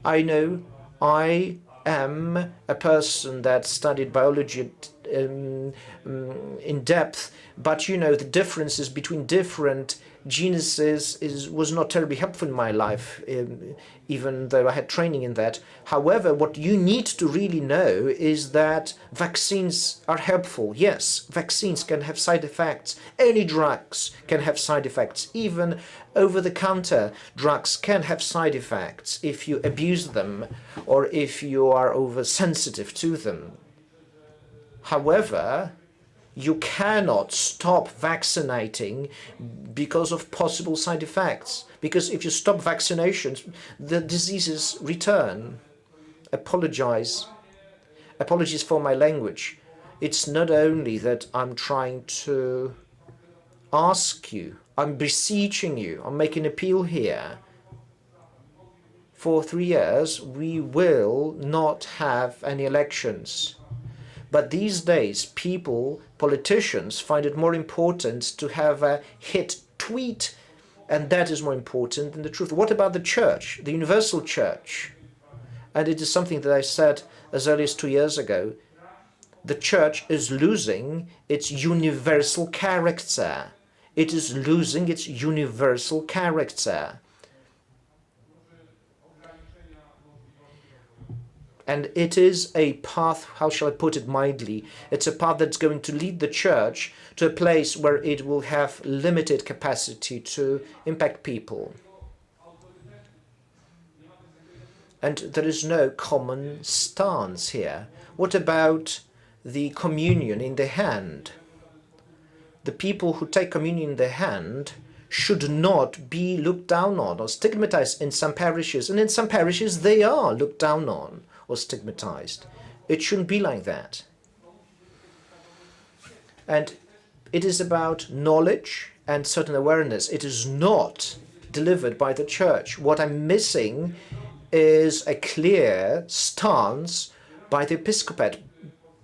I know I am a person that studied biology in depth, but the differences between different genuses was not terribly helpful in my life, even though I had training in that. However, what you need to really know is that vaccines are helpful. Yes, vaccines can have side effects. Any drugs can have side effects. Even over-the-counter drugs can have side effects if you abuse them or if you are oversensitive to them. However, you cannot stop vaccinating because of possible side effects. Because if you stop vaccinations, the diseases return. Apologies for my language. It's not only that I'm trying to ask you, I'm beseeching you, I'm making an appeal here. For 3 years, we will not have any elections. But these days, politicians find it more important to have a hit tweet, and that is more important than the truth. What about the church, the universal church? And it is something that I said as early as 2 years ago. The church is losing its universal character. It is losing its universal character. And it is a path, how shall I put it mildly, it's a path that's going to lead the church to a place where it will have limited capacity to impact people. And there is no common stance here. What about the communion in the hand? The people who take communion in the hand should not be looked down on or stigmatized in some parishes. And in some parishes, they are looked down on or stigmatized. It shouldn't be like that. And it is about knowledge and certain awareness. It is not delivered by the church. What I'm missing is a clear stance by the episcopate,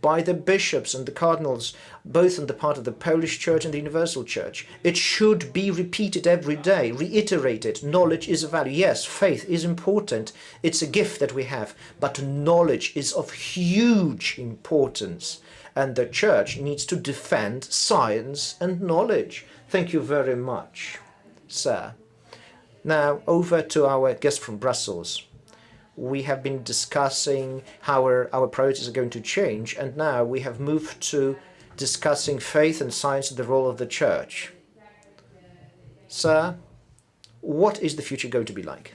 by the bishops and the cardinals, both on the part of the Polish Church and the Universal Church. It should be repeated every day, reiterated. Knowledge is a value. Yes, faith is important. It's a gift that we have. But knowledge is of huge importance. And the Church needs to defend science and knowledge. Thank you very much, sir. Now, over to our guest from Brussels. We have been discussing how our priorities are going to change, and now we have moved to discussing faith and science and the role of the church. Sir, what is the future going to be like?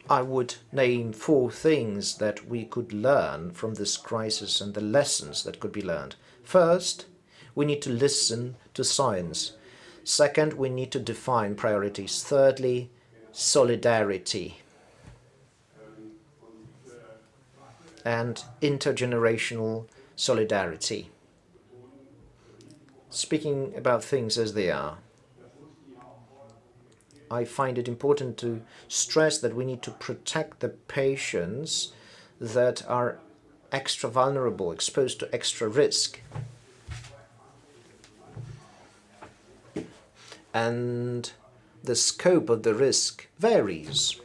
I would name 4 things that we could learn from this crisis and the lessons that could be learned. First, we need to listen to science. Second, we need to define priorities. Thirdly, solidarity and intergenerational solidarity. Speaking about things as they are, I find it important to stress that we need to protect the patients that are extra vulnerable, exposed to extra risk. And the scope of the risk varies.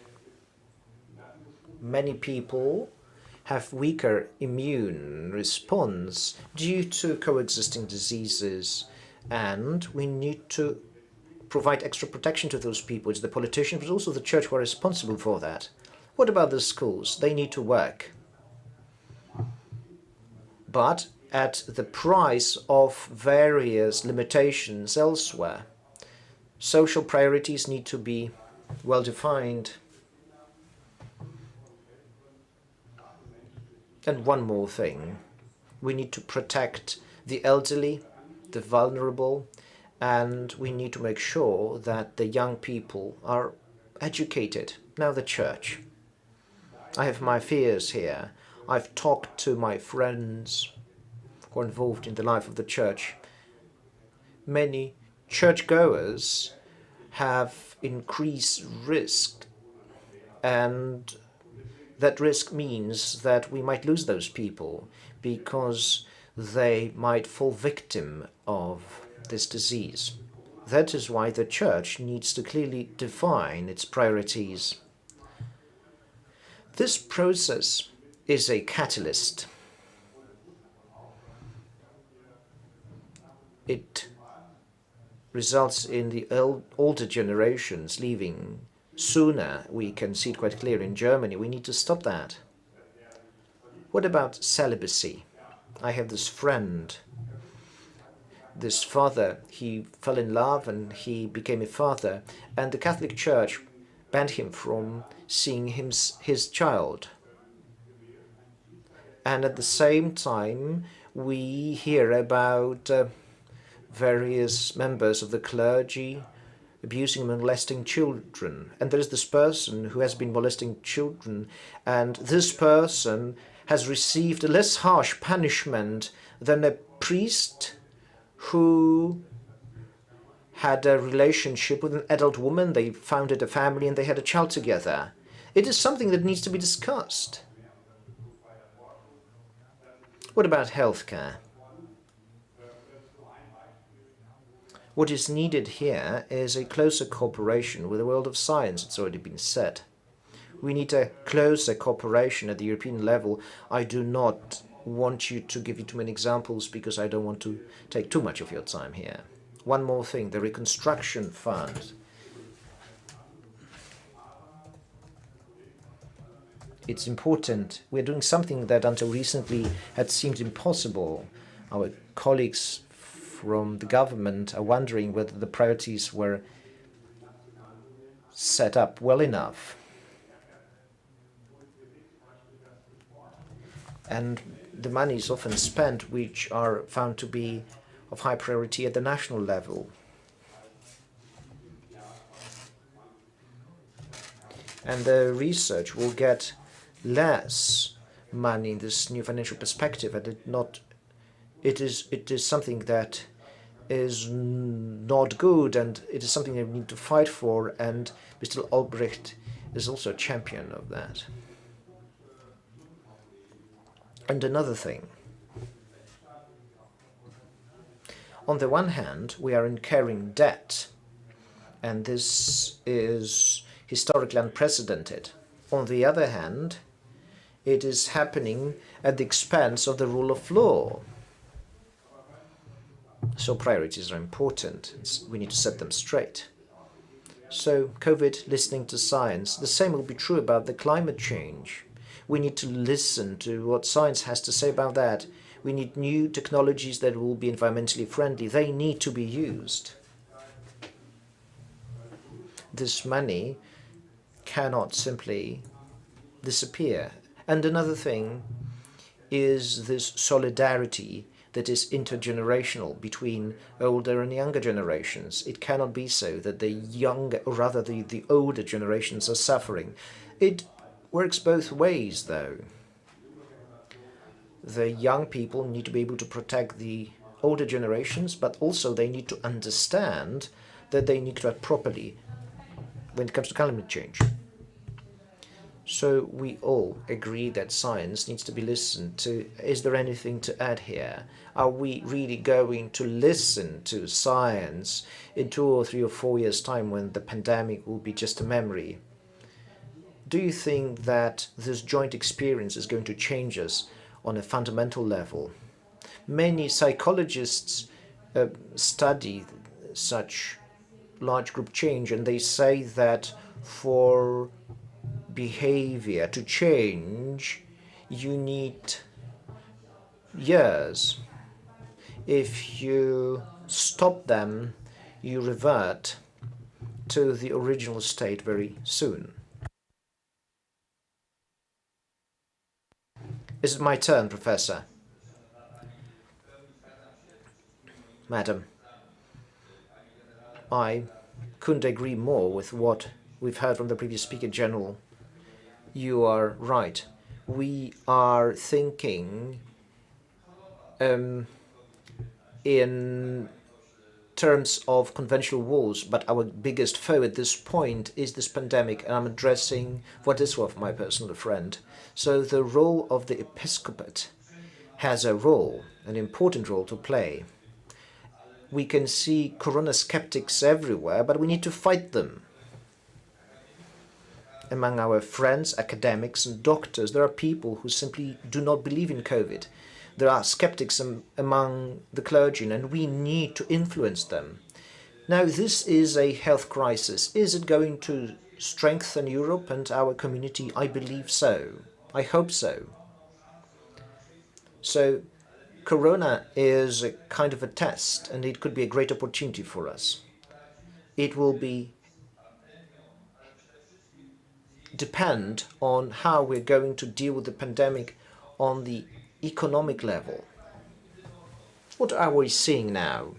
Many people have weaker immune response due to coexisting diseases, and we need to provide extra protection to those people. It's the politicians, but also the church who are responsible for that. What about the schools? They need to work, but at the price of various limitations elsewhere. Social priorities need to be well defined. And one more thing, we need to protect the elderly, the vulnerable, and we need to make sure that the young people are educated. Now the church. I have my fears here. I've talked to my friends who are involved in the life of the church. Many churchgoers have increased risk, and that risk means that we might lose those people because they might fall victim of this disease. That is why the church needs to clearly define its priorities. This process is a catalyst. It results in the older generations leaving sooner. We can see it quite clear in Germany. We need to stop that. What about celibacy? I have this friend, this father. He fell in love and he became a father, and the Catholic Church banned him from seeing his child. And at the same time, we hear about various members of the clergy abusing and molesting children. And there is this person who has been molesting children, and this person has received a less harsh punishment than a priest who had a relationship with an adult woman. They founded a family and they had a child together. It is something that needs to be discussed. What about healthcare? What is needed here is a closer cooperation with the world of science. It's already been said. We need a closer cooperation at the European level. I do not want you to give you too many examples because I don't want to take too much of your time here. One more thing, the reconstruction fund. It's important. We're doing something that until recently had seemed impossible. Our colleagues from the government are wondering whether the priorities were set up well enough. And the money is often spent which are found to be of high priority at the national level. And the research will get less money in this new financial perspective, and it is something that is not good, and it is something that we need to fight for, and Mr. Albrecht is also a champion of that. And another thing. On the one hand, we are incurring debt, and this is historically unprecedented. On the other hand, it is happening at the expense of the rule of law. So priorities are important. We need to set them straight. So COVID, listening to science. The same will be true about the climate change. We need to listen to what science has to say about that. We need new technologies that will be environmentally friendly. They need to be used. This money cannot simply disappear. And another thing is this solidarity that is intergenerational between older and younger generations. It cannot be so that the younger, or rather the older generations are suffering. It works both ways, though. The young people need to be able to protect the older generations, but also they need to understand that they need to act properly when it comes to climate change. So we all agree that science needs to be listened to. Is there anything to add here? Are we really going to listen to science in 2 or 3 or 4 years' time when the pandemic will be just a memory? do you think that this joint experience is going to change us on a fundamental level? Many psychologists study such large group change, and they say that for behavior to change, you need years. If you stop them, you revert to the original state very soon. Is it my turn, Professor? Madam, I couldn't agree more with what we've heard from the previous speaker, General. You are right. We are thinking in terms of conventional walls, but our biggest foe at this point is this pandemic, and I'm addressing Władysław, my personal friend. So the role of the episcopate has a role, an important role to play. We can see corona skeptics everywhere, but we need to fight them. Among our friends, academics and doctors, there are people who simply do not believe in COVID. There are skeptics among the clergy, and we need to influence them. Now, this is a health crisis. Is it going to strengthen Europe and our community? I believe so. I hope so. So, Corona is a kind of a test, and it could be a great opportunity for us. It will depend on how we're going to deal with the pandemic on the economic level. What are we seeing now?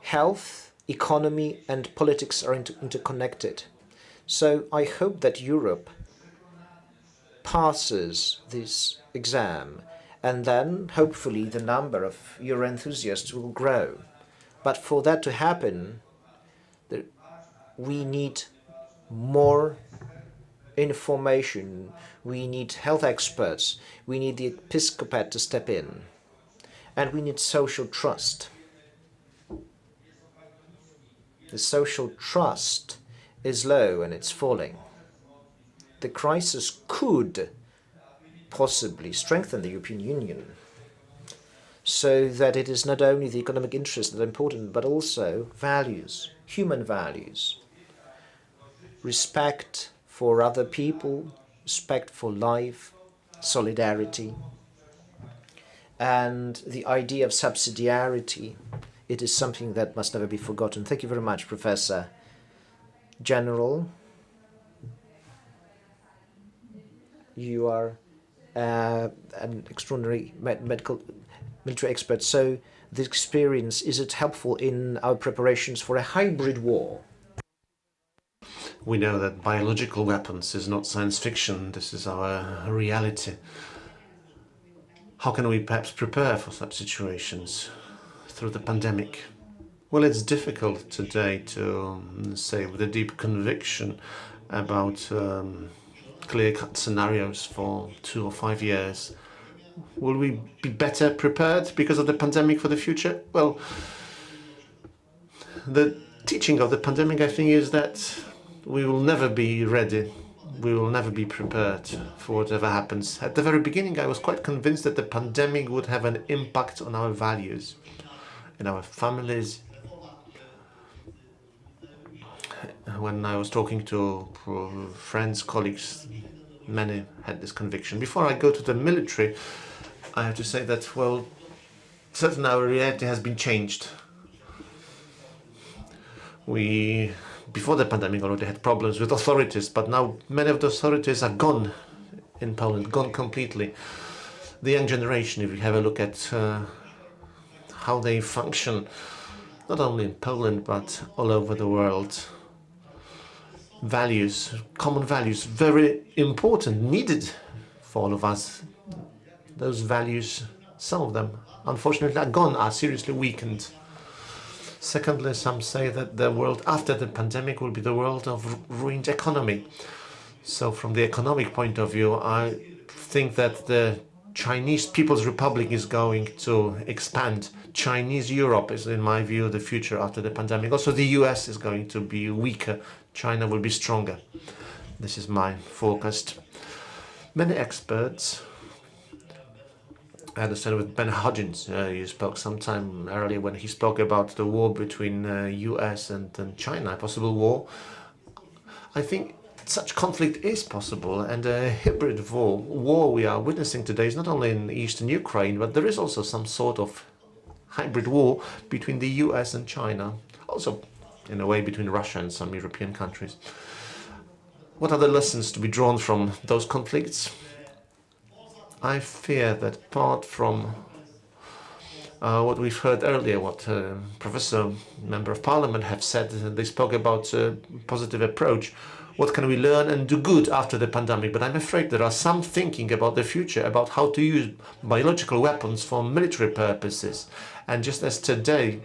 Health, economy, and politics are interconnected. So I hope that Europe passes this exam, and then hopefully the number of Euro enthusiasts will grow. But for that to happen, we need more information, we need health experts, we need the episcopate to step in, and we need social trust. The social trust is low and it's falling. The crisis could possibly strengthen the European Union so that it is not only the economic interests that are important, but also values, human values, respect for other people, respect for life, solidarity, and the idea of subsidiarity. It is something that must never be forgotten. Thank you very much, Professor. General, you are an extraordinary military expert. So this experience, is it helpful in our preparations for a hybrid war? We know that biological weapons is not science fiction. This is our reality. How can we perhaps prepare for such situations through the pandemic? Well, it's difficult today to say with a deep conviction about clear-cut scenarios for 2 or 5 years. Will we be better prepared because of the pandemic for the future? Well, the teaching of the pandemic, I think, is that we will never be ready. We will never be prepared for whatever happens. At the very beginning, I was quite convinced that the pandemic would have an impact on our values, in our families. When I was talking to friends, colleagues, many had this conviction. Before I go to the military, I have to say that, well, certainly our reality has been changed. We, before the pandemic, already had problems with authorities, but now many of the authorities are gone in Poland, gone completely. The young generation, if you have a look at how they function, not only in Poland, but all over the world. Values, common values, very important, needed for all of us. Those values, some of them, unfortunately, are gone, are seriously weakened. Secondly, some say that the world after the pandemic will be the world of ruined economy. So from the economic point of view, I think that the Chinese People's Republic is going to expand. Chinese Europe is, in my view, the future after the pandemic. Also, the US is going to be weaker. China will be stronger. This is my forecast. Many experts, I understand with Ben Hodgins, you spoke sometime earlier when he spoke about the war between US and China, a possible war. I think such conflict is possible, and a hybrid war we are witnessing today is not only in eastern Ukraine, but there is also some sort of hybrid war between the US and China, also in a way between Russia and some European countries. What are the lessons to be drawn from those conflicts? I fear that apart from what we've heard earlier, what Professor, Member of Parliament have said, they spoke about a positive approach. What can we learn and do good after the pandemic? But I'm afraid there are some thinking about the future, about how to use biological weapons for military purposes. And just as today,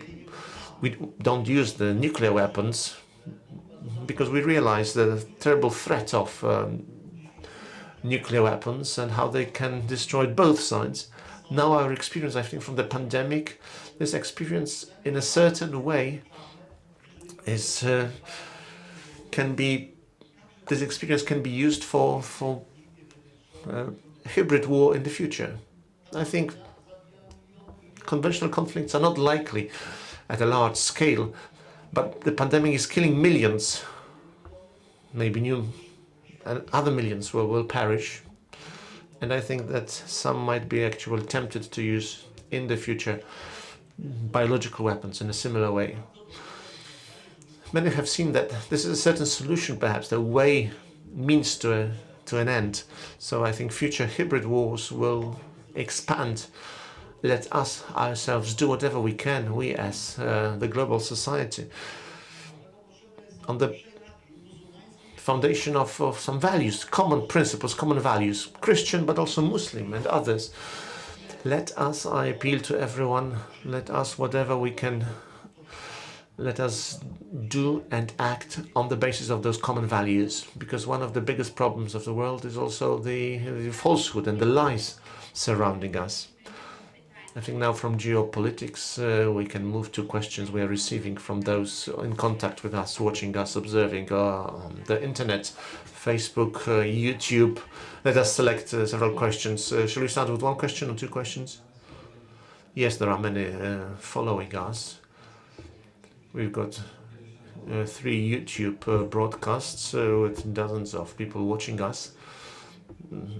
we don't use the nuclear weapons because we realize the terrible threat of nuclear weapons and how they can destroy both sides. Now our experience, I think, from the pandemic, this experience in a certain way is this experience can be used for hybrid war in the future. I think conventional conflicts are not likely at a large scale, but the pandemic is killing millions, maybe new, and other millions will perish. And I think that some might be actually tempted to use in the future biological weapons in a similar way. Many have seen that this is a certain solution, perhaps, the way means to an end. So I think future hybrid wars will expand. Let us ourselves do whatever we can, we as the global society, on the foundation of some values, common principles, common values, Christian but also Muslim and others. Let us, I appeal to everyone, let us, whatever we can, let us do and act on the basis of those common values, because one of the biggest problems of the world is also the falsehood and the lies surrounding us. I think now from geopolitics we can move to questions we are receiving from those in contact with us, watching us, observing the internet, Facebook, YouTube. Let us select several questions. Shall we start with one question or two questions? Yes, there are many following us. We've got 3 YouTube broadcasts with dozens of people watching us.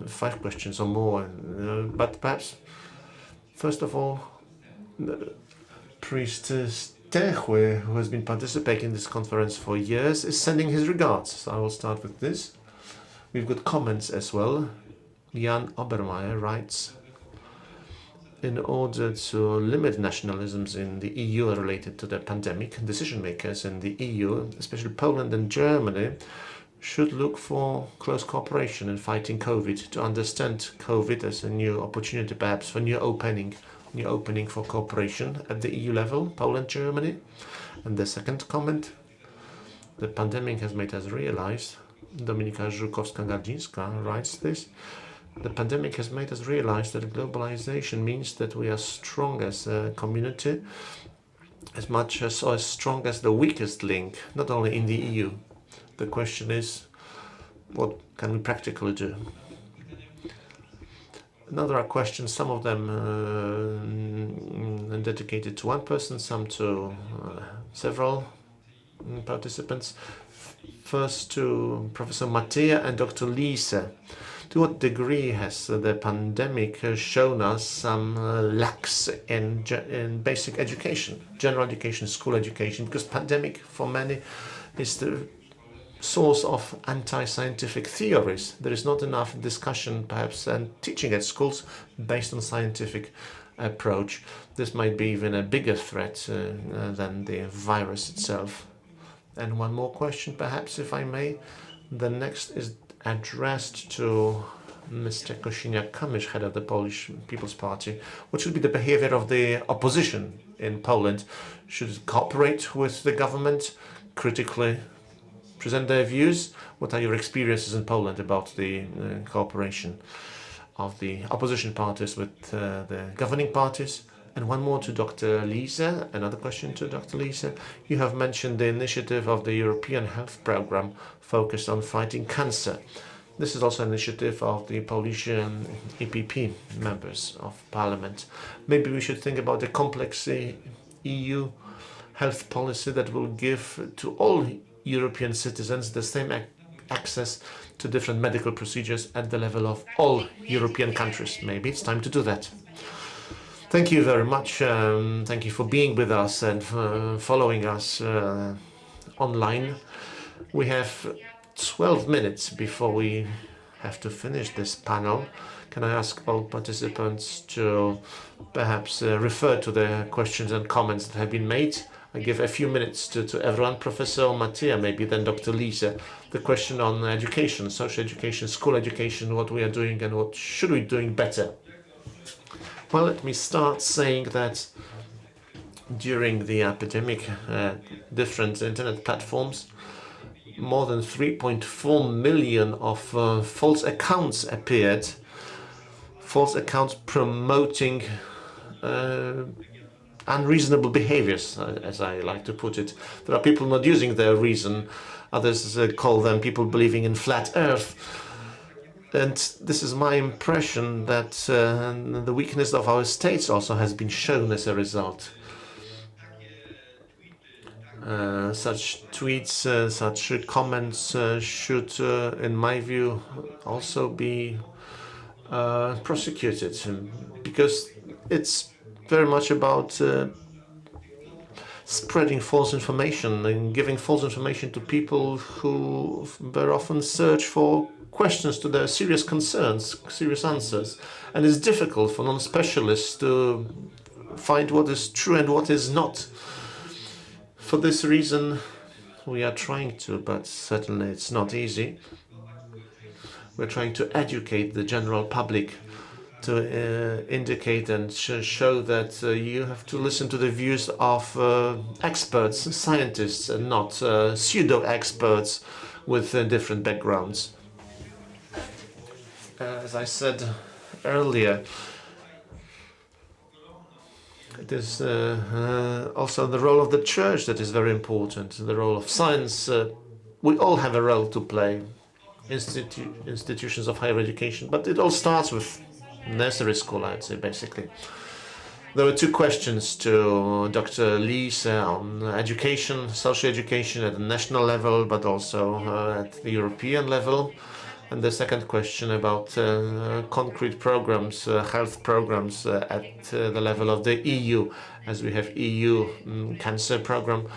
5 questions or more, but perhaps first of all, Priest Stechwe, who has been participating in this conference for years, is sending his regards. So I will start with this. We've got comments as well. Jan Obermeier writes, in order to limit nationalisms in the EU related to the pandemic, decision makers in the EU, especially Poland and Germany, should look for close cooperation in fighting COVID, to understand COVID as a new opportunity, perhaps for new opening for cooperation at the EU level, Poland, Germany. And the second comment, the pandemic has made us realize, Dominika Żukowska-Gardzińska writes this, the pandemic has made us realize that globalization means that we are strong as a community, as much as or as strong as the weakest link, not only in the EU. The question is, what can we practically do? Now there are questions, some of them dedicated to one person, some to several participants. First to Professor Mattia and Dr. Lise. To what degree has the pandemic shown us some lacks in basic education, general education, school education? Because pandemic for many is the source of anti-scientific theories. There is not enough discussion, perhaps, and teaching at schools based on scientific approach. This might be even a bigger threat than the virus itself. And one more question, perhaps, if I may. The next is addressed to Mr. Kosiniak-Kamysz, head of the Polish People's Party. What should be the behavior of the opposition in Poland? Should it cooperate with the government, critically present their views? What are your experiences in Poland about the cooperation? of the opposition parties with the governing parties. And one more to Dr. Lise, another question to Dr. Lise. You have mentioned the initiative of the European Health Programme focused on fighting cancer. This is also an initiative of the Polish EPP members of parliament. Maybe we should think about a complex EU health policy that will give to all European citizens the same access to different medical procedures at the level of all European countries. Maybe it's time to do that. Thank you very much. Thank you for being with us and following us online. We have 12 minutes before we have to finish this panel. Can I ask all participants to perhaps refer to the questions and comments that have been made? I give a few minutes to everyone. Professor Mattia, maybe then Dr. Lise. The question on education, social education, school education, what we are doing and what should we be doing better. Well, let me start saying that during the epidemic, different internet platforms, more than 3.4 million of false accounts appeared, false accounts promoting unreasonable behaviors, as I like to put it. There are people not using their reason, others call them people believing in flat earth. And this is my impression that the weakness of our states also has been shown as a result. Such tweets, such comments should, in my view, also be prosecuted, because it's very much about spreading false information and giving false information to people who very often search for questions to their serious concerns, serious answers. And it's difficult for non-specialists to find what is true and what is not. For this reason, we are trying to, but certainly it's not easy. We're trying to educate the general public, to indicate and show that you have to listen to the views of experts, scientists, and not pseudo-experts with different backgrounds. As I said earlier, it is also the role of the church that is very important, the role of science. We all have a role to play, institutions of higher education, but it all starts with nursery school, I'd say, basically. There were two questions to Dr. Lise on education, social education at the national level, but also at the European level. And the second question about concrete programs, health programs at the level of the EU. As we have EU cancer program,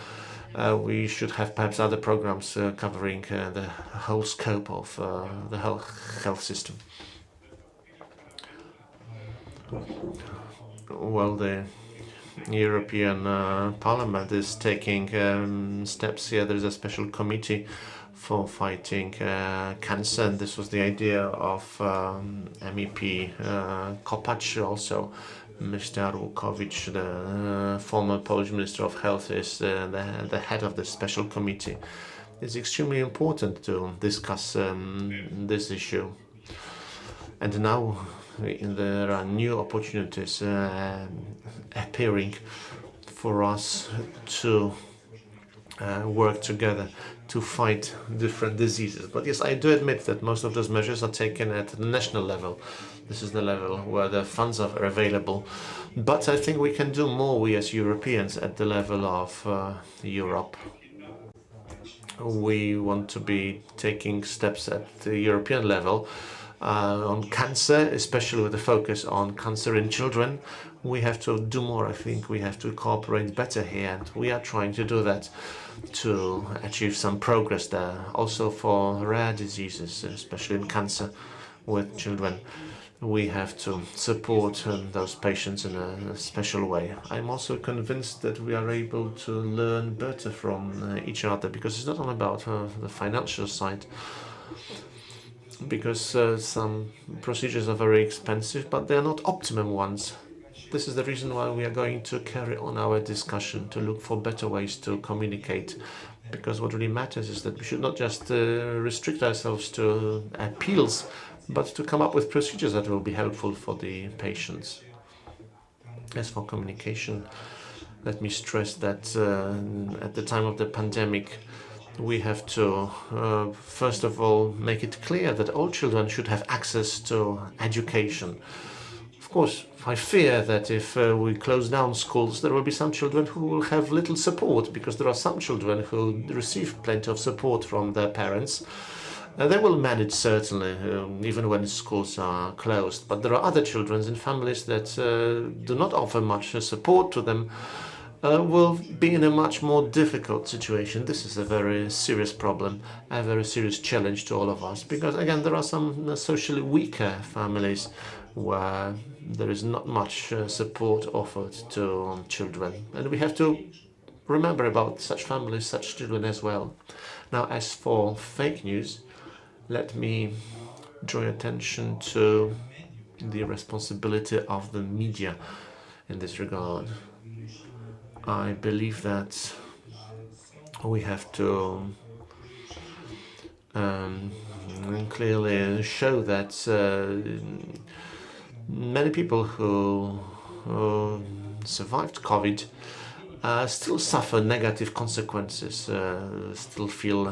we should have perhaps other programs covering the whole scope of the health system. Well, the European Parliament is taking steps here. There is a special committee for fighting cancer, and this was the idea of MEP Kopacz. Also, Mr. Arłukowicz, the former Polish Minister of Health, is the head of the special committee. It's extremely important to discuss this issue. And now there are new opportunities appearing for us to work together to fight different diseases. But yes, I do admit that most of those measures are taken at the national level. This is the level where the funds are available. But I think we can do more, we as Europeans, at the level of Europe. We want to be taking steps at the European level on cancer, especially with the focus on cancer in children. We have to do more. I think we have to cooperate better here, and we are trying to do that to achieve some progress there. Also for rare diseases, especially in cancer with children, we have to support those patients in a special way. I'm also convinced that we are able to learn better from each other, because it's not only about the financial side, because some procedures are very expensive, but they are not optimum ones. This is the reason why we are going to carry on our discussion to look for better ways to communicate, because what really matters is that we should not just restrict ourselves to appeals, but to come up with procedures that will be helpful for the patients. As for communication, let me stress that at the time of the pandemic, we have to, first of all, make it clear that all children should have access to education. Of course, I fear that if we close down schools, there will be some children who will have little support, because there are some children who receive plenty of support from their parents. They will manage certainly, even when schools are closed. But there are other children in families that do not offer much support to them, will be in a much more difficult situation. This is a very serious problem, a very serious challenge to all of us, because again, there are some socially weaker families where there is not much support offered to children. And we have to remember about such families, such children as well. Now, as for fake news, let me draw your attention to the responsibility of the media in this regard. I believe that we have to clearly show that many people who survived COVID still suffer negative consequences, still feel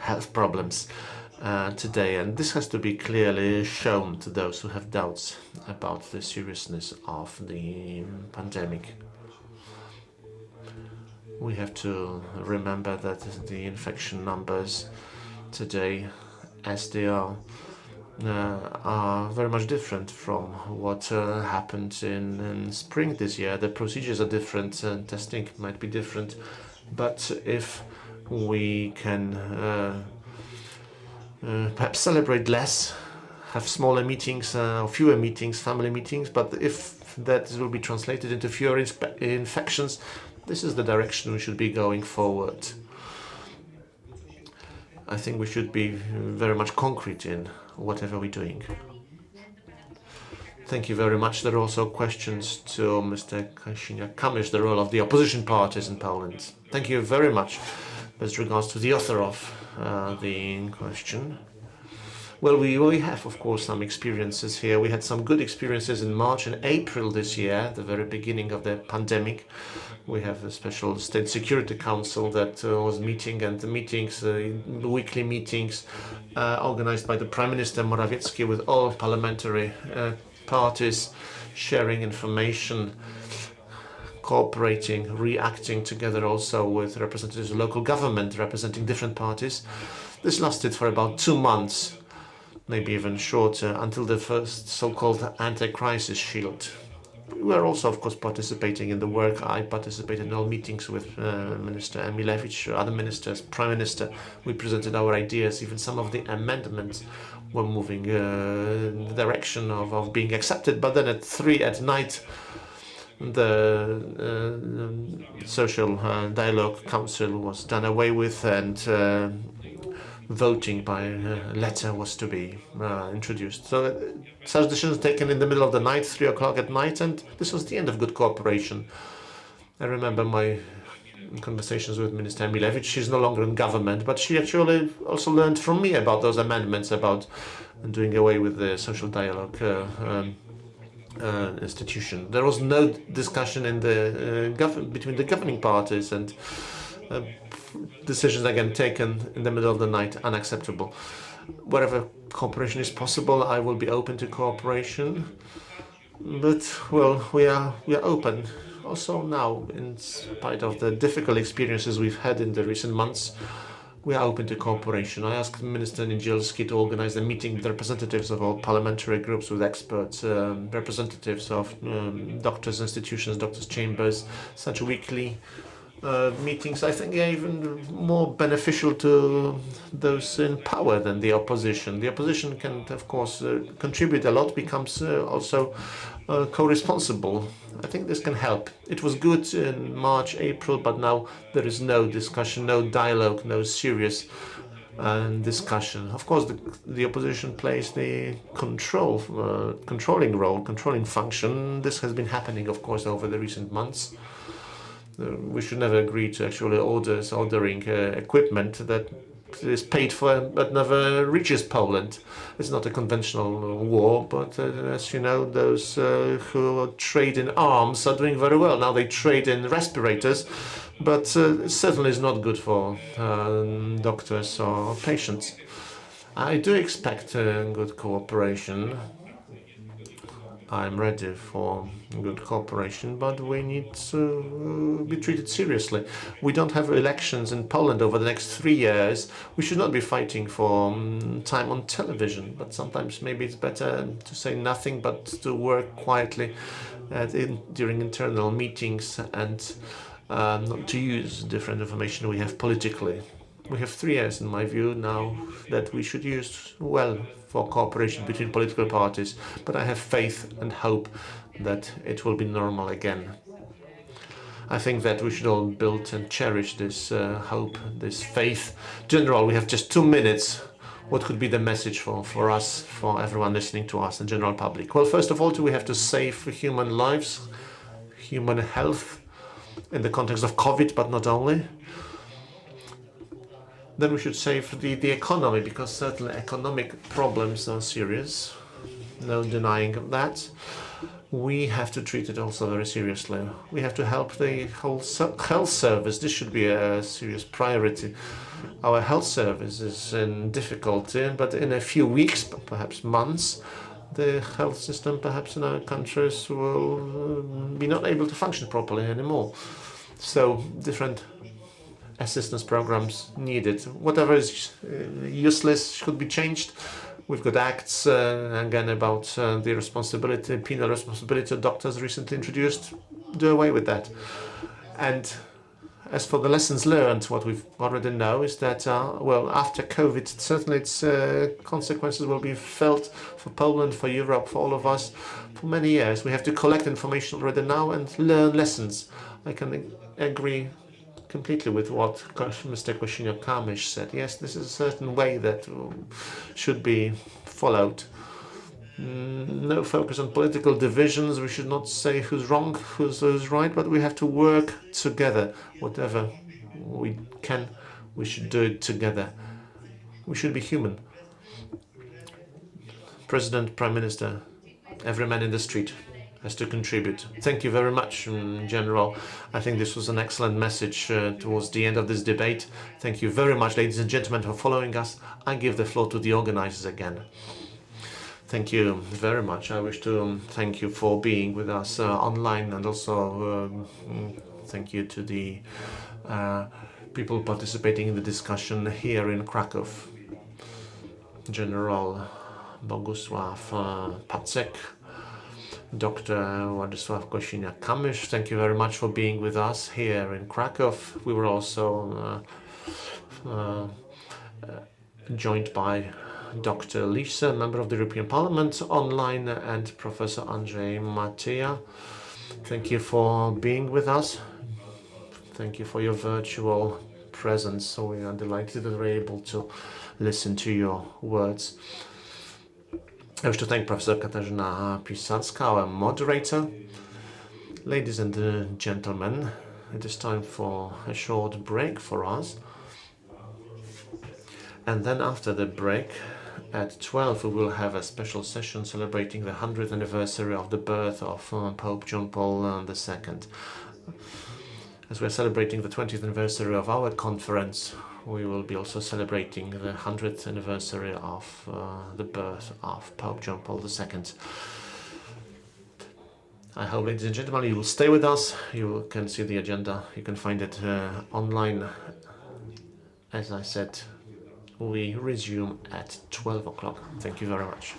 health problems today, and this has to be clearly shown to those who have doubts about the seriousness of the pandemic. We have to remember that the infection numbers today, as they are very much different from what happened in spring this year. The procedures are different, and testing might be different, but if we can perhaps celebrate less, have smaller meetings, or fewer meetings, family meetings, but if that will be translated into fewer infections, this is the direction we should be going forward. I think we should be very much concrete in whatever we're doing. Thank you very much. There are also questions to Mr. Kazimierz-Kamysz, the role of the opposition parties in Poland. Thank you very much. With regards to the author of the question, well, we have, of course, some experiences here. We had some good experiences in March and April this year, the very beginning of the pandemic. We have a special State Security Council that was meeting, and the meetings, weekly meetings, organized by the Prime Minister Morawiecki with all parliamentary parties, sharing information, cooperating, reacting together also with representatives of local government representing different parties. This lasted for about 2 months, maybe even shorter, until the first so-called anti-crisis shield. We were also, of course, participating in the work. I participated in all meetings with Minister Emilewicz, other ministers, Prime Minister. We presented our ideas. Even some of the amendments were moving in the direction of being accepted. But then at 3 at night, the Social Dialogue Council was done away with, and voting by letter was to be introduced. So such decisions taken in the middle of the night, 3 o'clock at night, and this was the end of good cooperation. I remember my conversations with Minister Emilewicz. She's no longer in government, but she actually also learned from me about those amendments, about doing away with the social dialogue institution. There was no discussion in the between the governing parties, and decisions again taken in the middle of the night, unacceptable. Wherever cooperation is possible, I will be open to cooperation. But well, we are open. Also now, in spite of the difficult experiences we've had in the recent months, we are open to cooperation. I asked Minister Niedzielski to organize a meeting with representatives of all parliamentary groups, with experts, representatives of doctors' institutions, doctors' chambers. Such weekly meetings, I think, are even more beneficial to those in power than the opposition. The opposition can, of course, contribute a lot, becomes also co-responsible. I think this can help. It was good in March, April, but now there is no discussion, no dialogue, no serious discussion. Of course, the opposition plays the controlling role, controlling function. This has been happening, of course, over the recent months. We should never agree to actually ordering equipment that is paid for but never reaches Poland. It's not a conventional war, but as you know, those who trade in arms are doing very well. Now they trade in respirators, but it certainly is not good for doctors or patients. I do expect good cooperation. I'm ready for good cooperation, but we need to be treated seriously. We don't have elections in Poland over the next 3 years. We should not be fighting for time on television, but sometimes maybe it's better to say nothing but to work quietly during internal meetings and not to use different information we have politically. We have 3 years, in my view, now that we should use well for cooperation between political parties, but I have faith and hope that it will be normal again. I think that we should all build and cherish this hope, this faith. General, we have just 2 minutes. What could be the message for us, for everyone listening to us, and general public? Well, first of all, we have to save human lives, human health in the context of COVID, but not only. Then we should save the economy, because certainly economic problems are serious. No denying of that. We have to treat it also very seriously. We have to help the whole health service. This should be a serious priority. Our health service is in difficulty, but in a few weeks, perhaps months, the health system perhaps in our countries will be not able to function properly anymore. So different assistance programs needed. Whatever is useless should be changed. We've got acts again about the responsibility, penal responsibility of doctors recently introduced. Do away with that. And as for the lessons learned, what we already know is that, well, after COVID, certainly its consequences will be felt for Poland, for Europe, for all of us, for many years. We have to collect information already now and learn lessons. I can agree completely with what Mr. Kościół-Kamysz said. Yes, this is a certain way that should be followed. No focus on political divisions. We should not say who's wrong, who's right, but we have to work together. Whatever we can, we should do it together. We should be human. President, Prime Minister, every man in the street has to contribute. Thank you very much, General. I think this was an excellent message towards the end of this debate. Thank you very much, ladies and gentlemen, for following us. I give the floor to the organizers again. Thank you very much. I wish to thank you for being with us online, and also thank you to the people participating in the discussion here in Krakow. General Bogusław Pacek, Dr. Władysław Kościół-Kamysz, thank you very much for being with us here in Krakow. We were also joined by Dr. Lisa, member of the European Parliament, online, and Professor Andrzej Mateja. Thank you for being with us. Thank you for your virtual presence. So we are delighted that we're able to listen to your words. I wish to thank Professor Katarzyna Pisarska, our moderator. Ladies and gentlemen, it is time for a short break for us. And then after the break, at 12, we will have a special session celebrating the 100th anniversary of the birth of Pope John Paul II. As we're celebrating the 20th anniversary of our conference, we will be also celebrating the 100th anniversary of the birth of Pope John Paul II. I hope, ladies and gentlemen, you will stay with us. You can see the agenda. You can find it online. As I said, we resume at 12 o'clock. Thank you very much.